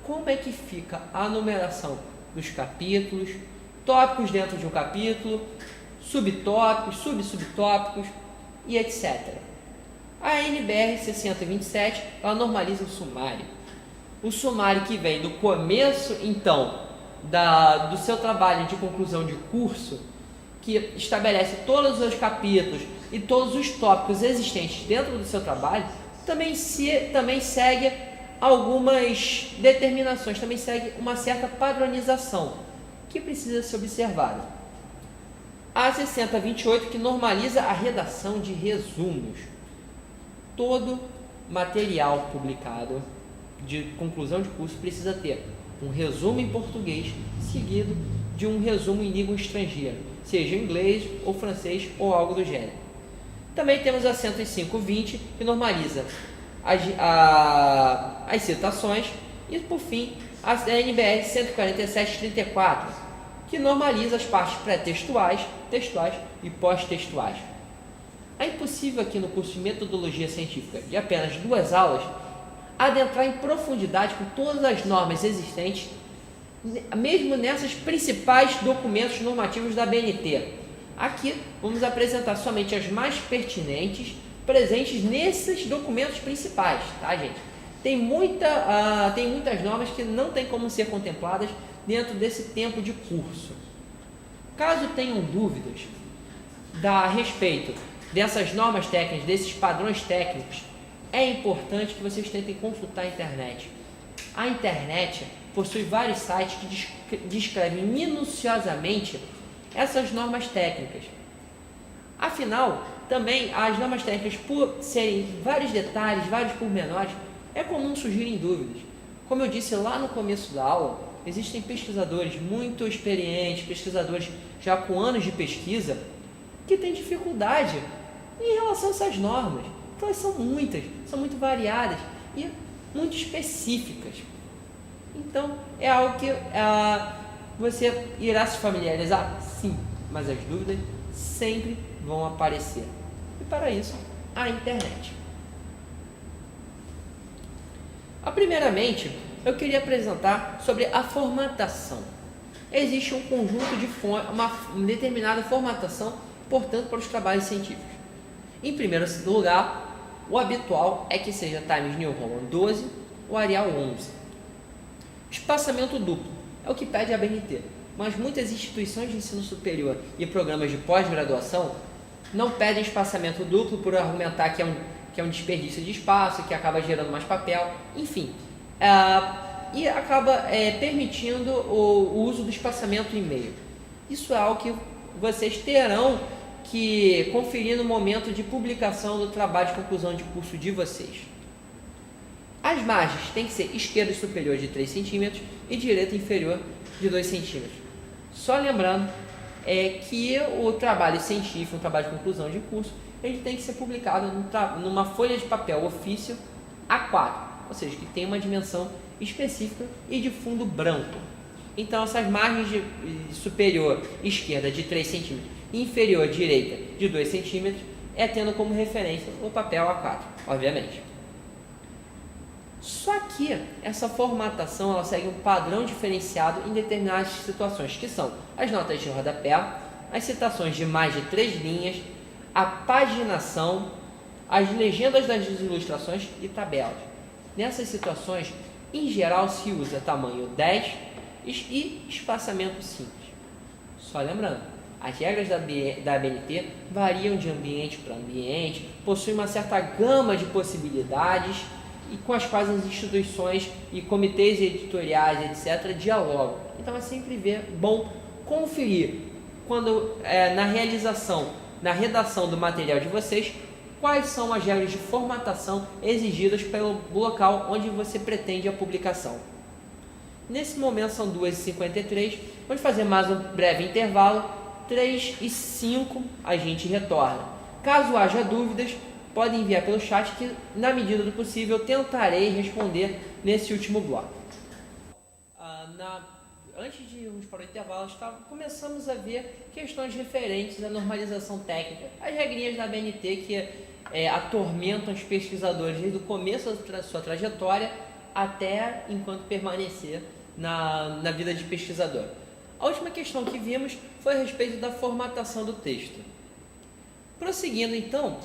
como é que fica a numeração dos capítulos, tópicos dentro de um capítulo, subtópicos, subtópicos e etc. A NBR 6027, ela normaliza o sumário. O sumário que vem do começo, então, do seu trabalho de conclusão de curso, que estabelece todos os capítulos e todos os tópicos existentes dentro do seu trabalho, também segue algumas determinações, também segue uma certa padronização que precisa ser observada. A 6028, que normaliza a redação de resumos. Todo material publicado de conclusão de curso precisa ter um resumo em português seguido de um resumo em língua estrangeira, seja inglês ou francês ou algo do gênero. Também temos a 105.20, que normaliza as citações, e por fim a NBR 147.34, que normaliza as partes pré-textuais, textuais e pós-textuais. É impossível aqui no curso de Metodologia Científica, de apenas 2 aulas, adentrar em profundidade com todas as normas existentes, mesmo nessas principais documentos normativos da BNT. Aqui vamos apresentar somente as mais pertinentes, presentes nesses documentos principais, tá, gente? Tem muitas normas que não tem como ser contempladas dentro desse tempo de curso. Caso tenham dúvidas a respeito dessas normas técnicas, desses padrões técnicos, é importante que vocês tentem consultar a internet. A internet possui vários sites que descrevem minuciosamente essas normas técnicas. Afinal, também as normas técnicas, por serem vários detalhes, vários pormenores, é comum surgirem dúvidas. Como eu disse lá no começo da aula, existem pesquisadores muito experientes, pesquisadores já com anos de pesquisa, que têm dificuldade em relação a essas normas. Então, elas são muitas, são muito variadas e muito específicas. Então, é algo que você irá se familiarizar? Sim, mas as dúvidas sempre vão aparecer. E para isso, a internet. Primeiramente, eu queria apresentar sobre a formatação. Existe um conjunto de uma determinada formatação, portanto, para os trabalhos científicos. Em primeiro lugar, o habitual é que seja Times New Roman 12 ou Arial 11. Espaçamento duplo é o que pede a BNT, mas muitas instituições de ensino superior e programas de pós-graduação não pedem espaçamento duplo por argumentar que é um desperdício de espaço, que acaba gerando mais papel, enfim. E acaba permitindo o uso do espaçamento em meio. Isso é algo que vocês terão que conferir no momento de publicação do trabalho de conclusão de curso de vocês. As margens têm que ser esquerda superior de 3 cm e direita inferior de 2 cm. Só lembrando que o trabalho científico, o trabalho de conclusão de curso, ele tem que ser publicado numa folha de papel ofício A4, ou seja, que tem uma dimensão específica e de fundo branco. Então, essas margens de superior esquerda de 3 cm e inferior direita de 2 cm tendo como referência o papel A4, obviamente. Só que essa formatação ela segue um padrão diferenciado em determinadas situações, que são as notas de rodapé, as citações de mais de 3 linhas, a paginação, as legendas das ilustrações e tabelas. Nessas situações, em geral, se usa tamanho 10 e espaçamento simples. Só lembrando, as regras da BNT variam de ambiente para ambiente, possuem uma certa gama de possibilidades e com as quais as instituições e comitês editoriais, etc., dialogam. Então é sempre bom conferir quando na redação do material de vocês, quais são as regras de formatação exigidas pelo local onde você pretende a publicação. Nesse momento são 2h53, vamos fazer mais um breve intervalo, 3h05 a gente retorna. Caso haja dúvidas, podem enviar pelo chat que, na medida do possível, tentarei responder nesse último bloco. Antes de irmos para o intervalo, começamos a ver questões referentes à normalização técnica, as regrinhas da BNT que atormentam os pesquisadores desde o começo da sua trajetória até enquanto permanecer na vida de pesquisador. A última questão que vimos foi a respeito da formatação do texto. Prosseguindo, então,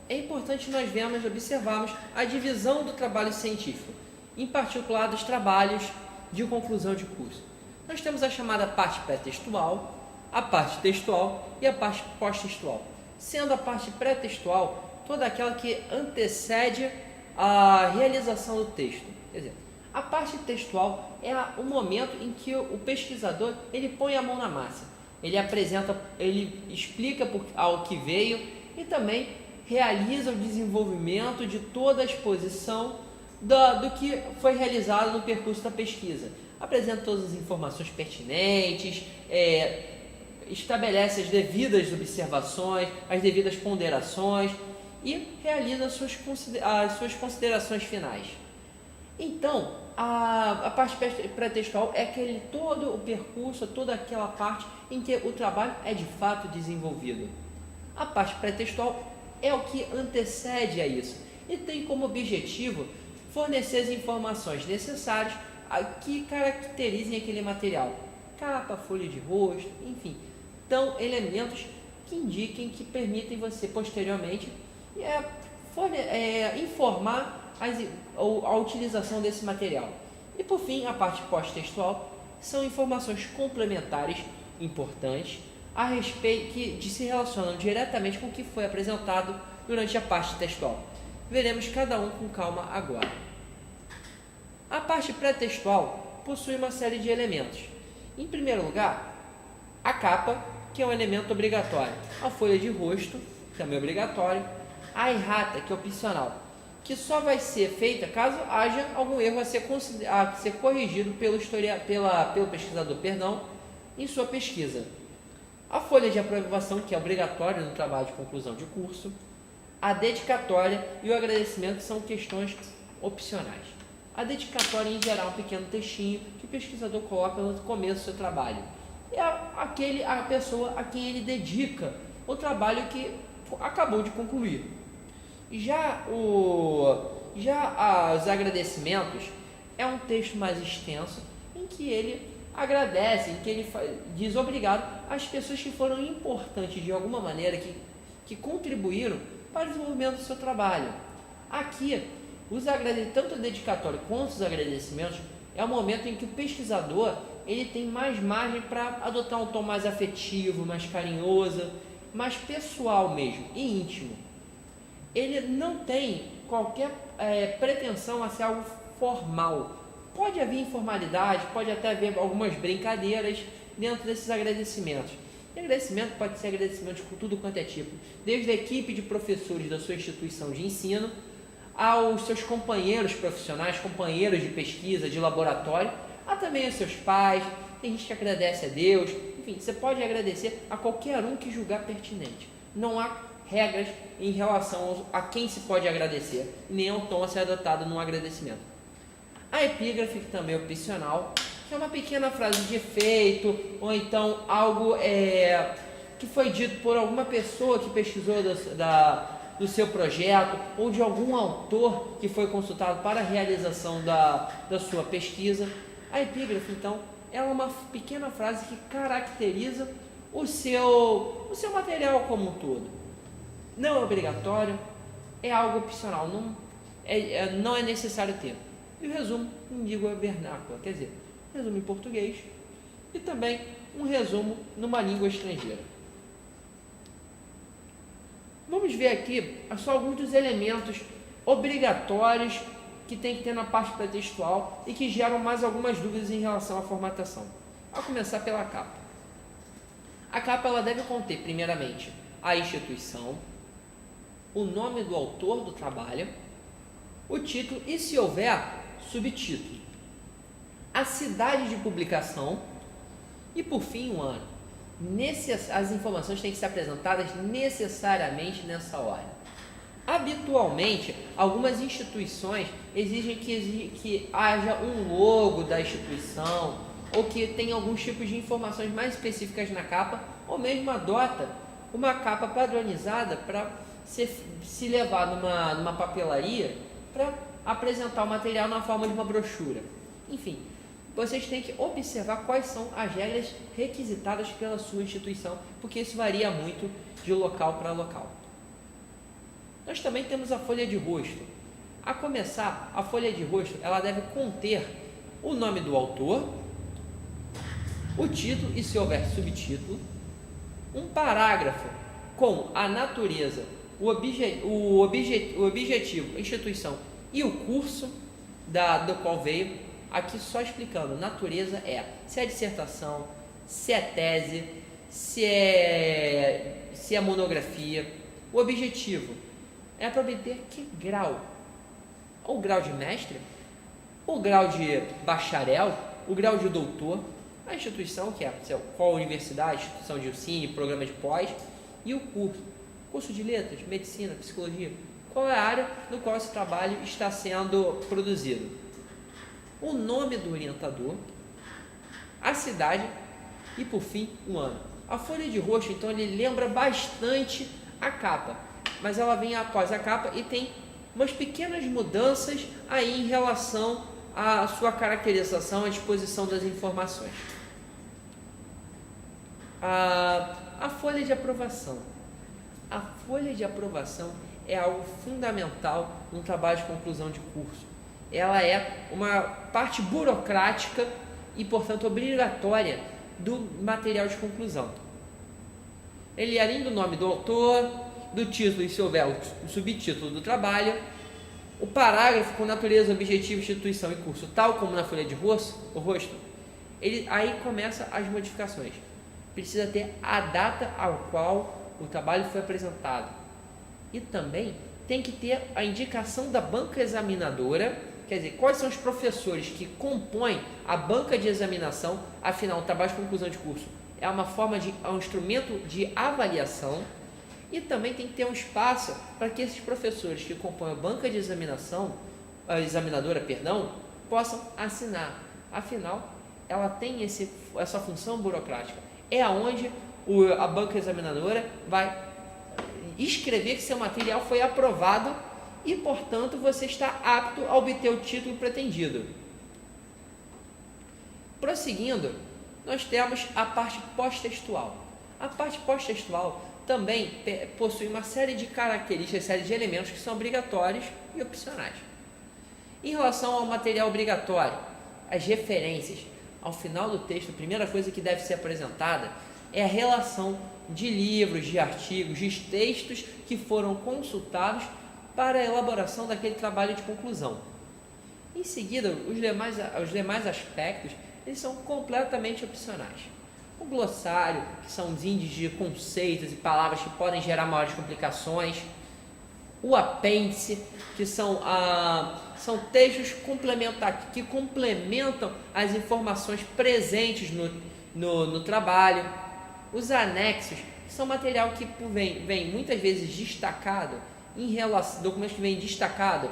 é importante nós observarmos a divisão do trabalho científico, em particular dos trabalhos de conclusão de curso. Nós temos a chamada parte pré-textual, a parte textual e a parte pós-textual, sendo a parte pré-textual toda aquela que antecede a realização do texto. Quer dizer, a parte textual é o momento em que o pesquisador ele põe a mão na massa, ele explica ao que veio e também realiza o desenvolvimento de toda a exposição do que foi realizado no percurso da pesquisa. Apresenta todas as informações pertinentes, estabelece as devidas observações, as devidas ponderações e realiza as suas considerações finais. Então, a parte pré-textual é todo o percurso, toda aquela parte em que o trabalho é de fato desenvolvido. A parte pré-textual é o que antecede a isso e tem como objetivo fornecer as informações necessárias que caracterizem aquele material, capa, folha de rosto, enfim, então elementos que indiquem, que permitem você posteriormente informar a utilização desse material. E por fim, a parte pós-textual são informações complementares importantes a respeito que se relacionam diretamente com o que foi apresentado durante a parte textual. Veremos cada um com calma agora. A parte pré-textual possui uma série de elementos. Em primeiro lugar, a capa, que é um elemento obrigatório, a folha de rosto, também obrigatório, a errata, que é opcional, que só vai ser feita caso haja algum erro a ser corrigido pelo pesquisador, em sua pesquisa. A folha de aprovação, que é obrigatória no trabalho de conclusão de curso, a dedicatória e o agradecimento são questões opcionais. A dedicatória, em geral, é um pequeno textinho que o pesquisador coloca no começo do seu trabalho. É a pessoa a quem ele dedica o trabalho que acabou de concluir. Já os agradecimentos é um texto mais extenso em que ele agradece, em que ele diz obrigado às pessoas que foram importantes de alguma maneira, que contribuíram para o desenvolvimento do seu trabalho. Aqui, tanto o dedicatório quanto os agradecimentos é o momento em que o pesquisador ele tem mais margem para adotar um tom mais afetivo, mais carinhoso, mais pessoal mesmo e íntimo. Ele não tem qualquer pretensão a ser algo formal. Pode haver informalidade, pode até haver algumas brincadeiras dentro desses agradecimentos. E agradecimento pode ser agradecimento de tudo quanto é tipo, desde a equipe de professores da sua instituição de ensino, aos seus companheiros profissionais, companheiros de pesquisa, de laboratório, a também aos seus pais. Tem gente que agradece a Deus, enfim, você pode agradecer a qualquer um que julgar pertinente. Não há regras em relação a quem se pode agradecer, nem ao tom a ser adotado no agradecimento. A epígrafe, que também é opcional, que é uma pequena frase de efeito, ou então algo que foi dito por alguma pessoa que pesquisou do seu projeto, ou de algum autor que foi consultado para a realização da sua pesquisa. A epígrafe, então, é uma pequena frase que caracteriza o seu material como um todo. Não é obrigatório, é algo opcional, não é necessário ter. E o resumo em língua vernácula, quer dizer, resumo em português e também um resumo numa língua estrangeira. Vamos ver aqui só alguns dos elementos obrigatórios que tem que ter na parte pretextual e que geram mais algumas dúvidas em relação à formatação. A começar pela capa. A capa ela deve conter, primeiramente, a instituição, o nome do autor do trabalho, o título e, se houver, subtítulo, a cidade de publicação e, por fim, o ano. As informações têm que ser apresentadas necessariamente nessa ordem. Habitualmente, algumas instituições exigem que haja um logo da instituição ou que tenha alguns tipos de informações mais específicas na capa, ou mesmo adota uma capa padronizada para se levar numa papelaria para apresentar o material na forma de uma brochura. Enfim, vocês têm que observar quais são as regras requisitadas pela sua instituição, porque isso varia muito de local para local. Nós também temos a folha de rosto. A começar, a folha de rosto ela deve conter o nome do autor, o título e, se houver, subtítulo, um parágrafo com a natureza, o objetivo, a instituição e o curso do qual veio. Aqui só explicando, natureza se é dissertação, se é tese, se é monografia. O objetivo é para obter que grau? O grau de mestre, o grau de bacharel, o grau de doutor, a instituição, que é qual universidade, instituição de ensino, programa de pós, e o curso de letras, medicina, psicologia, qual é a área no qual esse trabalho está sendo produzido. O nome do orientador, a cidade e, por fim, o ano. A folha de rosto, então, ele lembra bastante a capa, mas ela vem após a capa e tem umas pequenas mudanças aí em relação à sua caracterização, à disposição das informações. A folha de aprovação. A folha de aprovação é algo fundamental no trabalho de conclusão de curso. Ela é uma parte burocrática e, portanto, obrigatória do material de conclusão. Ele, além do nome do autor, do título e, se houver, o subtítulo do trabalho, o parágrafo com natureza, objetivo, instituição e curso, tal como na folha de rosto, aí começa as modificações. Precisa ter a data ao qual o trabalho foi apresentado. E também tem que ter a indicação da banca examinadora. Quer dizer, quais são os professores que compõem a banca de examinação? Afinal, o trabalho de conclusão de curso é um instrumento de avaliação, e também tem que ter um espaço para que esses professores que compõem a banca de examinação, a examinadora, possam assinar. Afinal, ela tem essa função burocrática. É onde a banca examinadora vai escrever que seu material foi aprovado e, portanto, você está apto a obter o título pretendido. Prosseguindo, nós temos a parte pós-textual. A parte pós-textual também possui uma série de características, série de elementos que são obrigatórios e opcionais. Em relação ao material obrigatório, as referências, ao final do texto, a primeira coisa que deve ser apresentada é a relação de livros, de artigos, de textos que foram consultados para a elaboração daquele trabalho de conclusão. Em seguida, os demais aspectos, eles são completamente opcionais. O glossário, que são os índices de conceitos e palavras que podem gerar maiores complicações. O apêndice, que são textos complementares, que complementam as informações presentes no trabalho. Os anexos, que são material que vem muitas vezes destacado, documentos que vêm destacado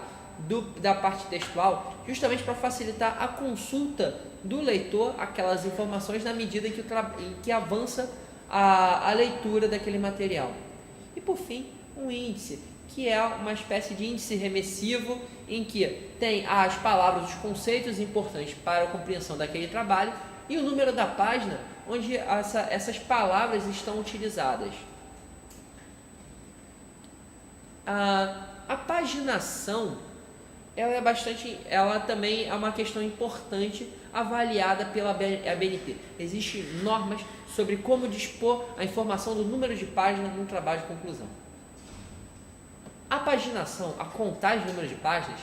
da parte textual, justamente para facilitar a consulta do leitor aquelas informações na medida em que avança a leitura daquele material. E por fim, um índice, que é uma espécie de índice remissivo em que tem as palavras, os conceitos importantes para a compreensão daquele trabalho e o número da página onde essas palavras estão utilizadas. A paginação, ela também é uma questão importante avaliada pela ABNT. Existem normas sobre como dispor a informação do número de páginas num trabalho de conclusão. A paginação, a contagem do número de páginas,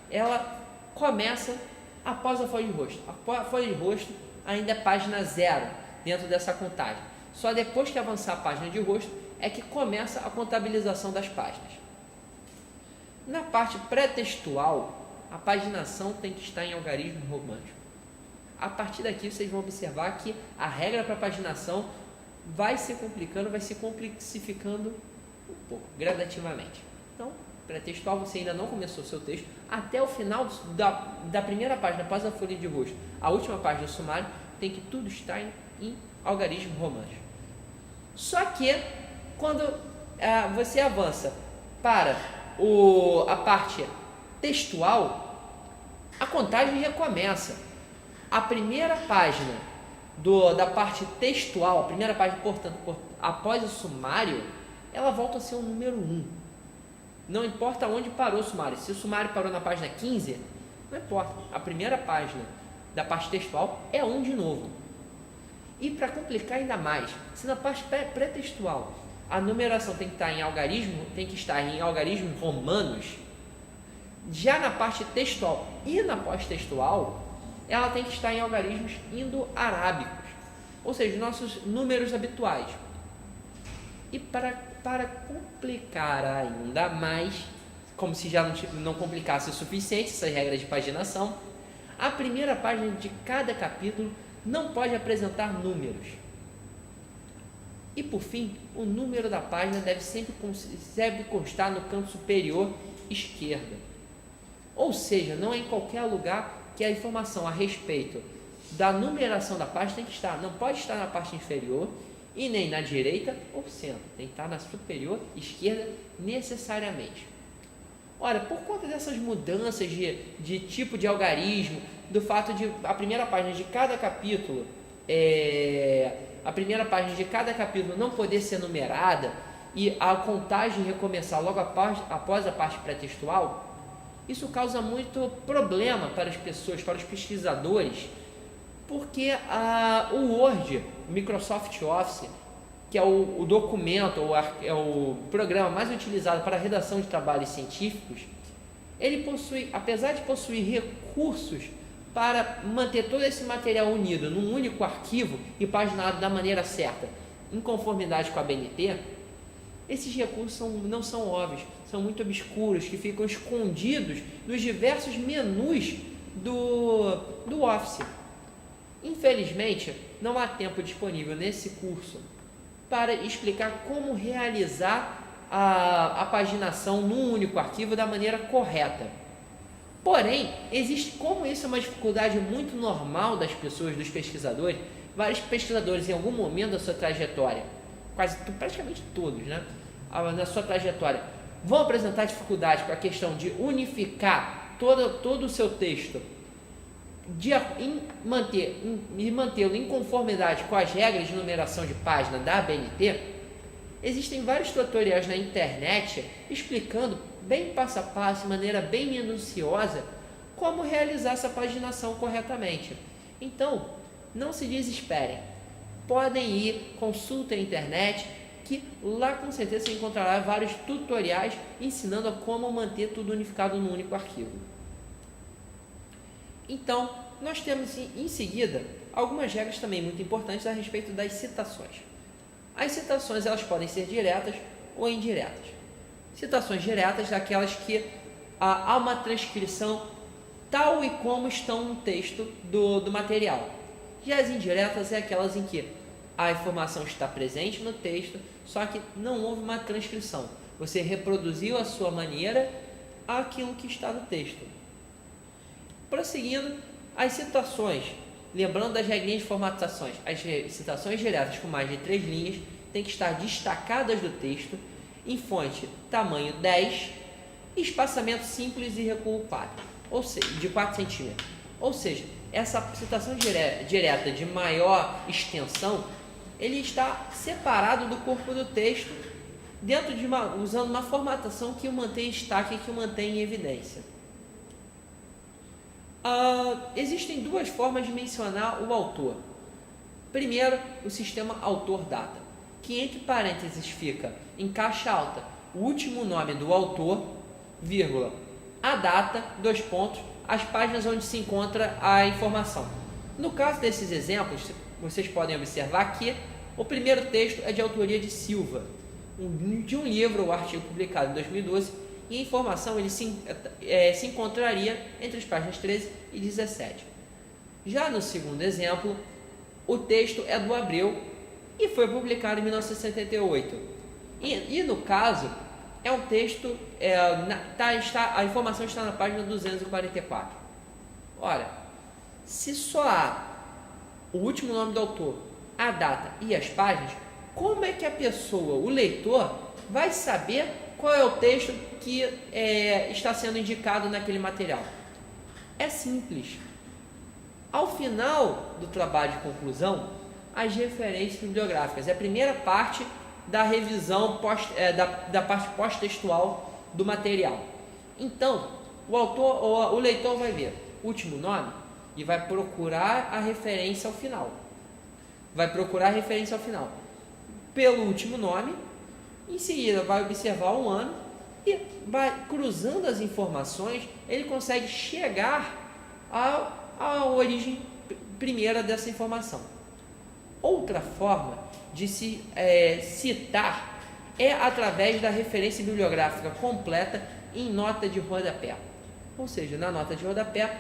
ela começa após a folha de rosto. A folha de rosto ainda é página 0 dentro dessa contagem. Só depois que avançar a página de rosto é que começa a contabilização das páginas. Na parte pré-textual, a paginação tem que estar em algarismo romântico. A partir daqui vocês vão observar que a regra para a paginação vai se complicando, vai se complexificando um pouco, gradativamente. Então, pré-textual, você ainda não começou o seu texto, até o final da primeira página, após a folha de rosto, a última página do sumário, tem que tudo estar em algarismo romântico. Só que, quando você avança para a parte textual, a contagem recomeça. A primeira página da parte textual, a primeira página, portanto, após o sumário, ela volta a ser o número 1. Não importa onde parou o sumário. Se o sumário parou na página 15, não importa. A primeira página da parte textual é 1 de novo. E para complicar ainda mais, se na parte pré-textual a numeração tem que estar em algarismos romanos, já na parte textual e na pós-textual, ela tem que estar em algarismos indo-arábicos, ou seja, nossos números habituais. E para complicar ainda mais, como se já não complicasse o suficiente essas regras de paginação, a primeira página de cada capítulo não pode apresentar números. E por fim, o número da página deve sempre constar no canto superior esquerdo. Ou seja, não é em qualquer lugar que a informação a respeito da numeração da página tem que estar. Não pode estar na parte inferior e nem na direita ou centro. Tem que estar na superior esquerda necessariamente. Ora, por conta dessas mudanças de tipo de algarismo, do fato de a primeira página de cada capítulo não poder ser numerada e a contagem recomeçar logo após a parte pré-textual, isso causa muito problema para as pessoas, para os pesquisadores, porque o Word, o Microsoft Office, que é o documento, é o programa mais utilizado para a redação de trabalhos científicos, ele possui, apesar de possuir recursos para manter todo esse material unido num único arquivo e paginado da maneira certa, em conformidade com a ABNT, esses recursos não são óbvios, são muito obscuros, que ficam escondidos nos diversos menus do Office. Infelizmente, não há tempo disponível nesse curso para explicar como realizar a paginação num único arquivo da maneira correta. Porém, como isso é uma dificuldade muito normal das pessoas, dos pesquisadores, vários pesquisadores em algum momento da sua trajetória praticamente todos, né, na sua trajetória, vão apresentar dificuldade com a questão de unificar todo o seu texto, mantê-lo em conformidade com as regras de numeração de página da ABNT. Existem vários tutoriais na internet explicando bem passo a passo, de maneira bem minuciosa, como realizar essa paginação corretamente. Então, não se desesperem. Podem ir, consultem a internet, que lá com certeza você encontrará vários tutoriais ensinando a como manter tudo unificado num único arquivo. Então, nós temos em seguida algumas regras também muito importantes a respeito das citações. As citações elas podem ser diretas ou indiretas. Citações diretas daquelas que há uma transcrição tal e como estão no texto do material. Já as indiretas é aquelas em que a informação está presente no texto, só que não houve uma transcrição. Você reproduziu à sua maneira aquilo que está no texto. Prosseguindo, as citações, lembrando das regrinhas de formatações, as citações diretas com mais de 3 linhas têm que estar destacadas do texto, em fonte tamanho 10, espaçamento simples e recuo 4, ou seja, de 4 centímetros. Ou seja, essa citação direta de maior extensão, ele está separado do corpo do texto, usando uma formatação que o mantém em destaque e que o mantém em evidência. Existem duas formas de mencionar o autor. Primeiro, o sistema autor-data, que entre parênteses fica em caixa alta o último nome do autor, vírgula, a data, 2 pontos, as páginas onde se encontra a informação. No caso desses exemplos, vocês podem observar que o primeiro texto é de autoria de Silva, de um livro ou artigo publicado em 2012, e a informação ele se encontraria entre as páginas 13 e 17. Já no segundo exemplo, o texto é do Abreu e foi publicado em 1978. E no caso, é um texto, a informação está na página 244. Ora, se só há o último nome do autor, a data e as páginas, como é que a pessoa, o leitor, vai saber qual é o texto que está sendo indicado naquele material? É simples. Ao final do trabalho de conclusão, as referências bibliográficas é a primeira parte da revisão da parte pós-textual do material. Então, o leitor vai ver o último nome e vai procurar a referência ao final. Pelo último nome, em seguida vai observar um ano e vai cruzando as informações, ele consegue chegar à origem primeira dessa informação. Outra forma de se citar é através da referência bibliográfica completa em nota de rodapé. Ou seja, na nota de rodapé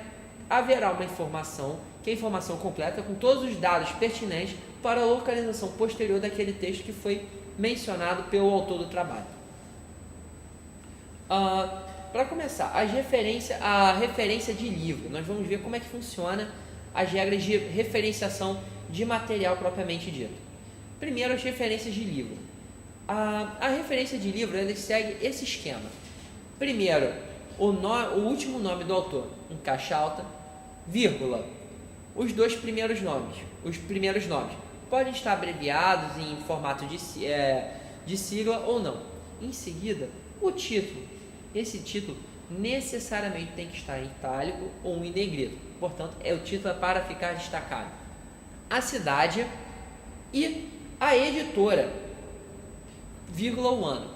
haverá uma informação, que é a informação completa com todos os dados pertinentes para a localização posterior daquele texto que foi mencionado pelo autor do trabalho. Para começar, a referência de livro. Nós vamos ver como é que funciona as regras de referenciação de material propriamente dito. Primeiro, as referências de livro. A referência de livro ela segue esse esquema. Primeiro, o último nome do autor, em caixa alta, vírgula, os primeiros nomes. Podem estar abreviados em formato de sigla ou não. Em seguida, o título. Esse título necessariamente tem que estar em itálico ou em negrito. Portanto, o título é para ficar destacado. A cidade e a editora, vírgula, o ano.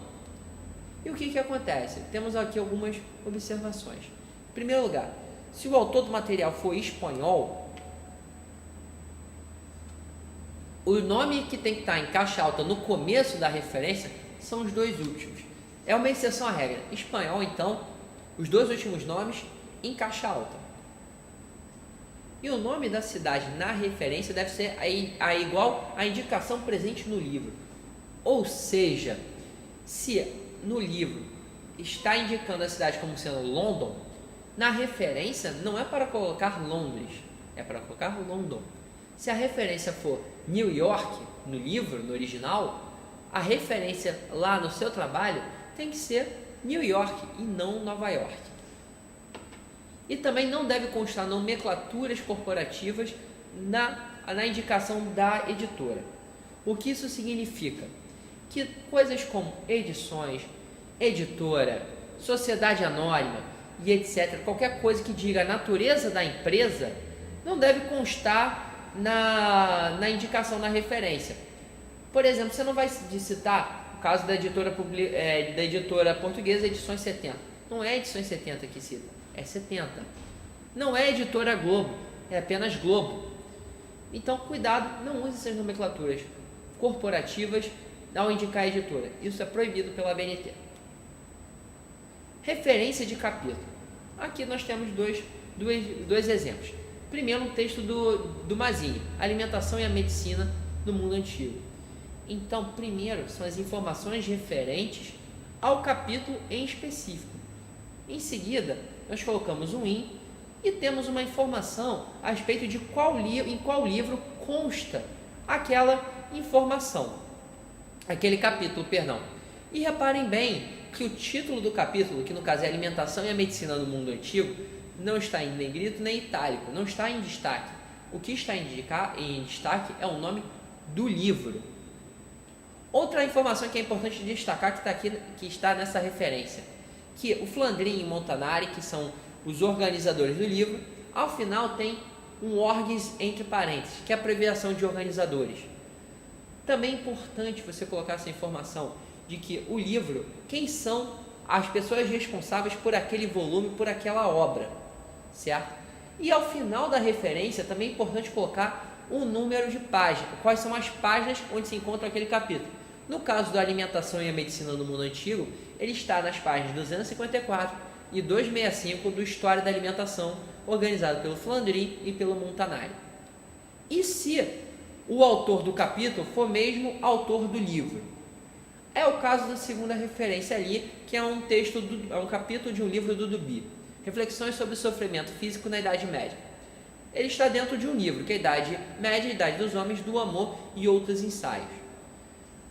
E o que acontece? Temos aqui algumas observações. Em primeiro lugar, se o autor do material for espanhol, o nome que tem que estar em caixa alta no começo da referência são os 2 últimos. É uma exceção à regra. Espanhol, então, os 2 últimos nomes em caixa alta. E o nome da cidade na referência deve ser igual à indicação presente no livro. Ou seja, se no livro está indicando a cidade como sendo London, na referência não é para colocar Londres, é para colocar London. Se a referência for New York, no livro, no original, a referência lá no seu trabalho tem que ser New York e não Nova York. E também não deve constar nomenclaturas corporativas na indicação da editora. O que isso significa? Que coisas como edições, editora, sociedade anônima e etc., qualquer coisa que diga a natureza da empresa, não deve constar na indicação, na referência. Por exemplo, você não vai citar o caso da editora portuguesa Edições 70. Não é Edições 70 que cita, é 70. Não é Editora Globo, é apenas Globo. Então, cuidado, não use essas nomenclaturas corporativas ao indicar a editora. Isso é proibido pela ABNT. Referência de capítulo. Aqui nós temos dois exemplos. Primeiro, um texto do Mazzini, Alimentação e a Medicina no Mundo Antigo. Então, primeiro, são as informações referentes ao capítulo em específico. Em seguida, nós colocamos um IN e temos uma informação a respeito de em qual livro consta aquela informação, aquele capítulo, perdão. E reparem bem que o título do capítulo, que no caso é Alimentação e a Medicina no Mundo Antigo, não está em negrito nem itálico, não está em destaque. O que está em destaque é o nome do livro. Outra informação que é importante destacar que está nessa referência, que o Flandrin e o Montanari, que são os organizadores do livro, ao final tem um orgs entre parênteses, que é a abreviação de organizadores. Também é importante você colocar essa informação de que o livro, quem são as pessoas responsáveis por aquele volume, por aquela obra, certo? E ao final da referência também é importante colocar um número de páginas, quais são as páginas onde se encontra aquele capítulo. No caso da Alimentação e a Medicina no Mundo Antigo, ele está nas páginas 254 e 265 do História da Alimentação, organizado pelo Flandrin e pelo Montanari. E se o autor do capítulo for mesmo autor do livro? É o caso da segunda referência ali, que é um capítulo de um livro do Duby, Reflexões sobre o Sofrimento Físico na Idade Média. Ele está dentro de um livro, que é a Idade Média, a Idade dos Homens, do Amor e Outros Ensaios.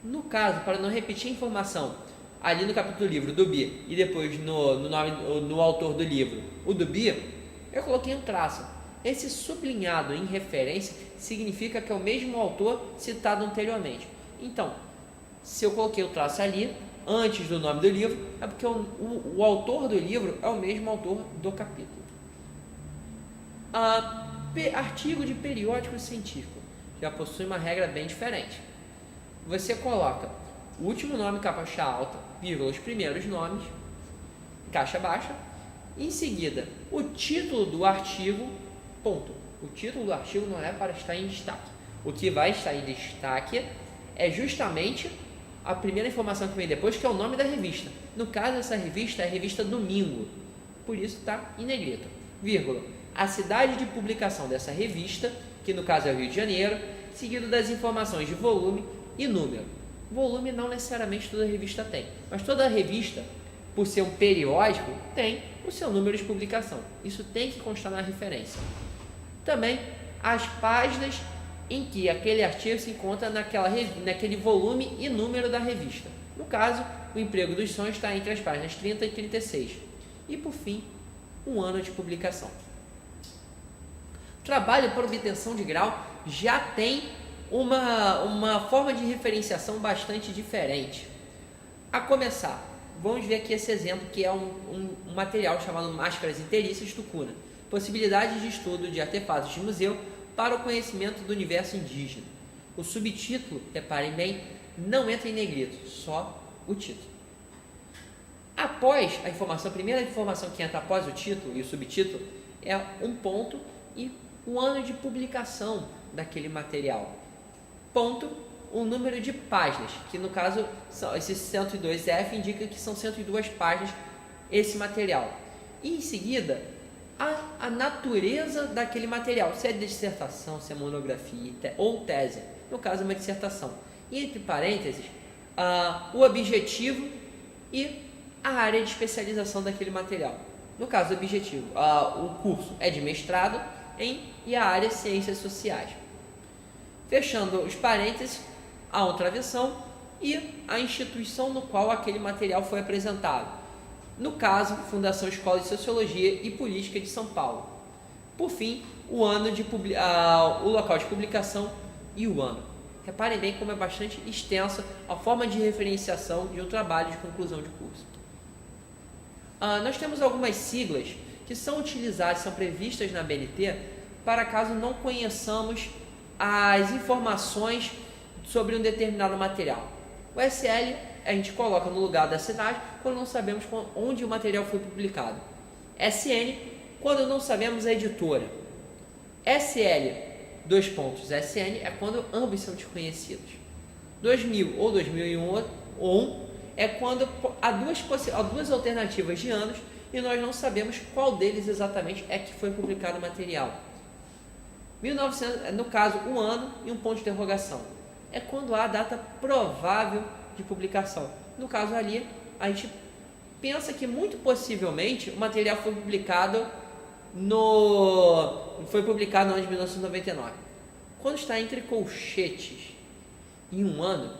No caso, para não repetir a informação ali no capítulo do livro Duby e depois no autor do livro, o Duby, eu coloquei um traço. Esse sublinhado em referência significa que é o mesmo autor citado anteriormente. Então, se eu coloquei o traço ali, antes do nome do livro, é porque o autor do livro é o mesmo autor do capítulo. Artigo de periódico científico já possui uma regra bem diferente. Você coloca o último nome caixa alta, vírgula, os primeiros nomes, caixa baixa, em seguida o título do artigo, ponto. O título do artigo não é para estar em destaque. O que vai estar em destaque é justamente a primeira informação que vem depois, que é o nome da revista. No caso, essa revista é a revista Domingo, por isso está em negrito, vírgula, a cidade de publicação dessa revista, que no caso é o Rio de Janeiro, seguido das informações de volume e número. Volume não necessariamente toda revista tem, mas toda revista, por ser um periódico, tem o seu número de publicação. Isso tem que constar na referência. Também as páginas em que aquele artigo se encontra naquele volume e número da revista. No caso, o Emprego dos Sonhos está entre as páginas 30 e 36. E, por fim, um ano de publicação. Trabalho para obtenção de grau já tem uma forma de referenciação bastante diferente. A começar, vamos ver aqui esse exemplo, que é um material chamado Máscaras Interícias Tucuna, possibilidades de estudo de artefatos de museu para o conhecimento do universo indígena. O subtítulo, reparem bem, não entra em negrito, só o título. Após a informação, a primeira informação que entra após o título e o subtítulo é um ponto e o ano de publicação daquele material. Ponto, o número de páginas, que no caso, esse 102F indica que são 102 páginas esse material. E em seguida, a natureza daquele material, se é dissertação, se é monografia ou tese, no caso é uma dissertação. E entre parênteses, o objetivo e a área de especialização daquele material. No caso do objetivo, o curso é de mestrado e a área Ciências Sociais. Fechando os parênteses, há um travessão e a instituição no qual aquele material foi apresentado. No caso, Fundação Escola de Sociologia e Política de São Paulo. Por fim, o local de publicação e o ano. Reparem bem como é bastante extensa a forma de referenciação de um trabalho de conclusão de curso. Nós temos algumas siglas que são utilizadas, são previstas na ABNT, para caso não conheçamos as informações sobre um determinado material. O SL a gente coloca no lugar da cidade quando não sabemos onde o material foi publicado. SN, quando não sabemos a editora. SL, SN, é quando ambos são desconhecidos. 2000 ou 2001 é quando há duas alternativas de anos e nós não sabemos qual deles exatamente é que foi publicado o material. 1900, no caso, um ano e um ponto de interrogação. É quando há a data provável de publicação. No caso ali, a gente pensa que muito possivelmente o material foi publicado no ano de 1999. Quando está entre colchetes em um ano,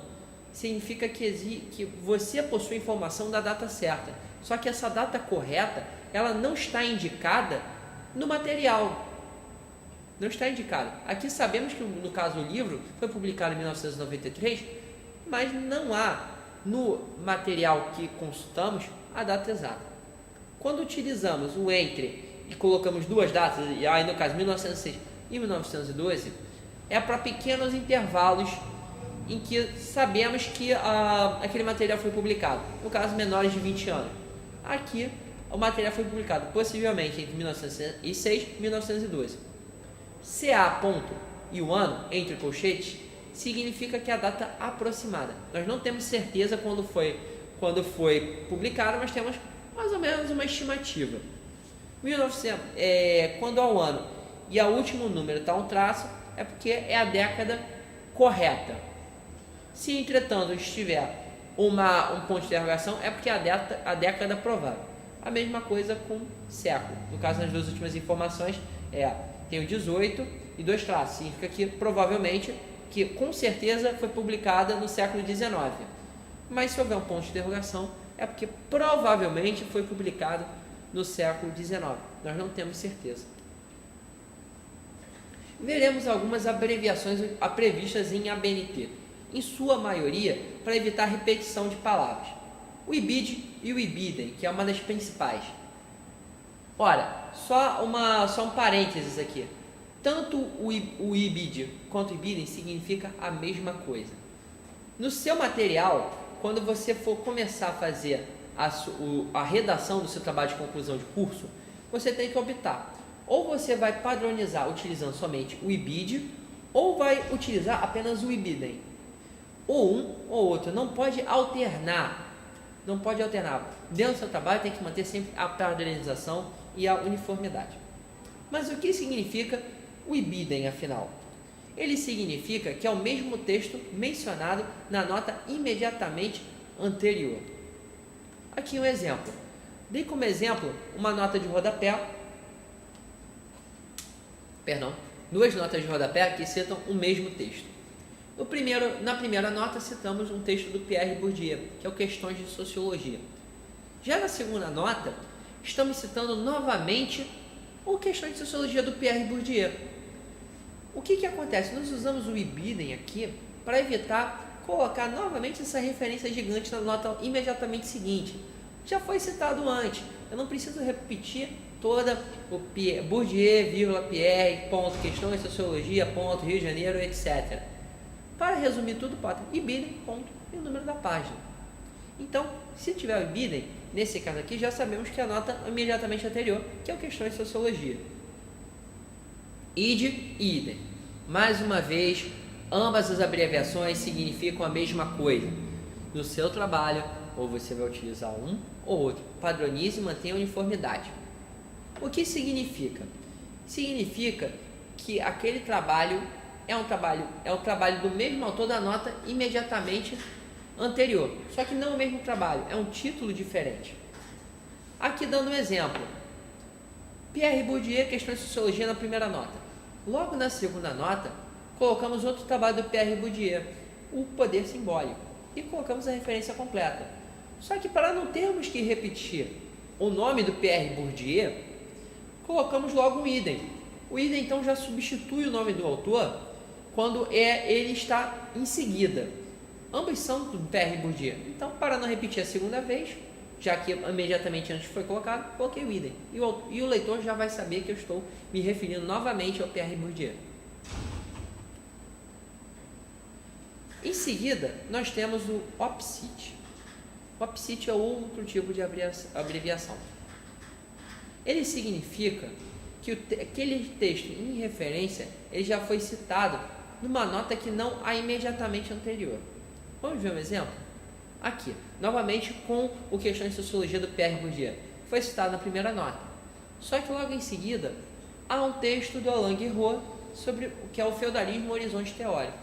significa que você possui informação da data certa. Só que essa data correta, ela não está indicada no material. Não está indicada. Aqui sabemos que, no caso, o livro foi publicado em 1993, mas não há no material que consultamos a data exata. Quando utilizamos o entre e colocamos duas datas, e aí no caso 1906 e 1912, é para pequenos intervalos em que sabemos que aquele material foi publicado, no caso menores de 20 anos. Aqui o material foi publicado possivelmente entre 1906 e 1912. CA ponto e o ano entre colchetes significa que é a data aproximada. Nós não temos certeza quando foi publicado, mas temos mais ou menos uma estimativa. 1900, quando ao ano e ao último número está um traço, é porque é a década correta. Se, entretanto, estiver um ponto de interrogação, é porque é a década provável. A mesma coisa com século. No caso, nas duas últimas informações, tem o 18 e dois traços. Significa que, provavelmente, que com certeza foi publicada no século XIX. Mas se houver um ponto de interrogação, é porque provavelmente foi publicado no século XIX. Nós não temos certeza. Veremos algumas abreviações previstas em ABNT, em sua maioria para evitar repetição de palavras. O IBID e o IBIDEM, que é uma das principais. Ora, só um parênteses aqui. Tanto o IBID quanto o IBIDEM significa a mesma coisa. No seu material, quando você for começar a fazer a redação do seu trabalho de conclusão de curso, você tem que optar. Ou você vai padronizar utilizando somente o IBID, ou vai utilizar apenas o IBIDEM. Ou um ou outro, não pode alternar. Não pode alternar. Dentro do seu trabalho tem que manter sempre a padronização e a uniformidade. Mas o que significa o IBIDEM, afinal? Ele significa que é o mesmo texto mencionado na nota imediatamente anterior. Aqui um exemplo. Dei como exemplo uma nota de rodapé, duas notas de rodapé que citam o mesmo texto. Na primeira nota citamos um texto do Pierre Bourdieu, que é o Questões de Sociologia. Já na segunda nota, estamos citando novamente o Questões de Sociologia do Pierre Bourdieu. O que acontece? Nós usamos o IBIDEM aqui para evitar colocar novamente essa referência gigante na nota imediatamente seguinte. Já foi citado antes, eu não preciso repetir toda o Bourdieu, Pierre, ponto, Questões de Sociologia, ponto, Rio de Janeiro, etc. Para resumir tudo, bota IBIDEM, ponto, e o número da página. Então, se tiver o IBIDEM, nesse caso aqui, já sabemos que a nota imediatamente anterior, que é o Questões de Sociologia. ID e IDEM. Mais uma vez, ambas as abreviações significam a mesma coisa. No seu trabalho, ou você vai utilizar um ou outro. Padronize e mantenha a uniformidade. O que significa? Significa que aquele trabalho é um trabalho do mesmo autor da nota imediatamente anterior. Só que não o mesmo trabalho, é um título diferente. Aqui dando um exemplo. Pierre Bourdieu, Questões de Sociologia na primeira nota. Logo na segunda nota, colocamos outro trabalho do Pierre Bourdieu, O Poder Simbólico. e colocamos a referência completa. Só que para não termos que repetir o nome do Pierre Bourdieu, colocamos logo um idem. O idem então já substitui o nome do autor quando ele está em seguida. Ambos são do Pierre Bourdieu. Então, para não repetir a segunda vez, já que imediatamente antes foi colocado, coloquei o idem. E o leitor já vai saber que eu estou me referindo novamente ao Pierre Bourdieu. Em seguida, nós temos o OPCIT. O OPCIT é outro tipo de abreviação. Ele significa que aquele texto em referência ele já foi citado numa nota que não há imediatamente anterior. Vamos ver um exemplo? Aqui, novamente com o Questões de Sociologia do Pierre Bourdieu. Foi citado na primeira nota. Só que logo em seguida, há um texto do Alain Guiraud sobre o que é o feudalismo horizonte teórico.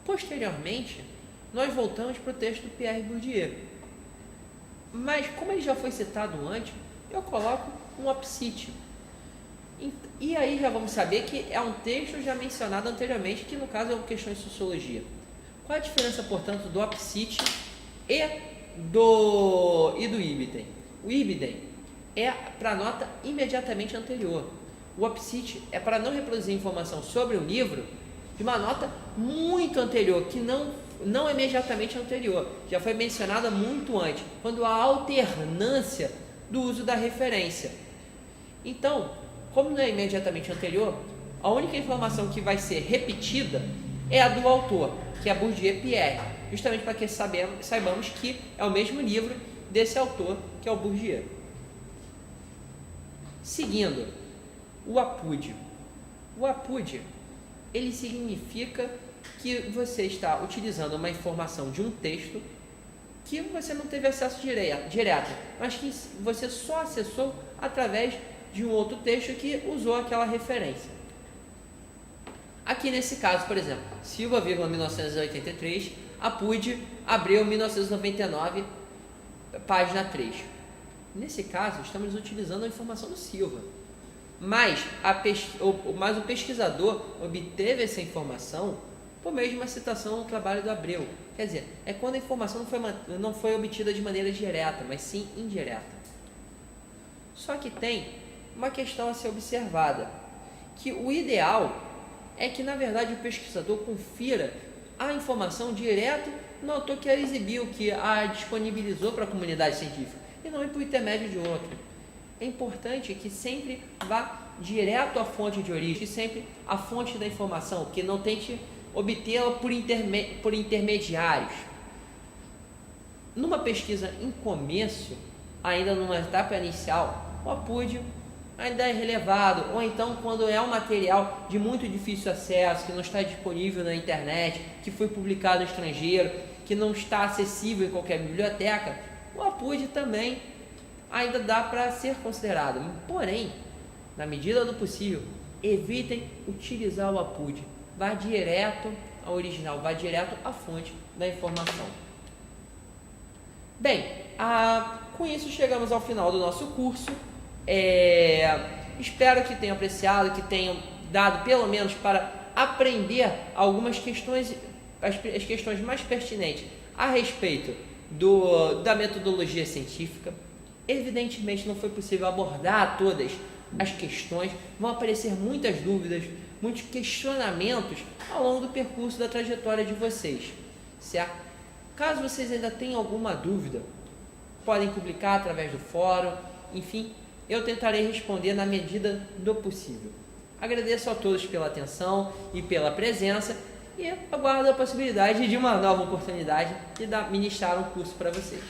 Posteriormente, nós voltamos para o texto do Pierre Bourdieu. Mas, como ele já foi citado antes, eu coloco um OPCIT. E aí já vamos saber que é um texto já mencionado anteriormente, que no caso é o Questões de Sociologia. Qual a diferença, portanto, do OPCIT e do IBIDEM? O IBIDEM é para a nota imediatamente anterior. O OPCIT é para não reproduzir informação sobre o livro de uma nota muito anterior, que não é imediatamente anterior, já foi mencionada muito antes, quando há alternância do uso da referência. Então, como não é imediatamente anterior, a única informação que vai ser repetida é a do autor, que é Bourdieu Pierre, justamente para que saibamos que é o mesmo livro desse autor, que é o Bourdieu. Seguindo, o APUD. O APUD, ele significa que você está utilizando uma informação de um texto que você não teve acesso direto, mas que você só acessou através de um outro texto que usou aquela referência. Aqui nesse caso, por exemplo, Silva, 1983, APUD, Abreu, 1999, página 3. Nesse caso, estamos utilizando a informação do Silva. Mas o pesquisador obteve essa informação por meio de uma citação no trabalho do Abreu. Quer dizer, é quando a informação não foi obtida de maneira direta, mas sim indireta. Só que tem uma questão a ser observada, que o ideal é que, na verdade, o pesquisador confira a informação direto no autor que a exibiu, que a disponibilizou para a comunidade científica, e não por intermédio de outro. É importante que sempre vá direto à fonte de origem, sempre à fonte da informação, que não tente obtê-la por intermediários. Numa pesquisa em começo, ainda numa etapa inicial, o APUD ainda é relevado, ou então quando é um material de muito difícil acesso, que não está disponível na internet, que foi publicado no estrangeiro, que não está acessível em qualquer biblioteca, o APUD também ainda dá para ser considerado. Porém, na medida do possível, evitem utilizar o APUD. Vá direto ao original, vá direto à fonte da informação. Bem, com isso chegamos ao final do nosso curso. Espero que tenham apreciado, que tenham dado pelo menos para aprender algumas questões, as questões mais pertinentes a respeito da metodologia científica. Evidentemente não foi possível abordar todas as questões, vão aparecer muitas dúvidas, muitos questionamentos ao longo do percurso da trajetória de vocês, certo? Caso vocês ainda tenham alguma dúvida, podem publicar através do fórum, enfim, eu tentarei responder na medida do possível. Agradeço a todos pela atenção e pela presença e aguardo a possibilidade de uma nova oportunidade de ministrar um curso para vocês.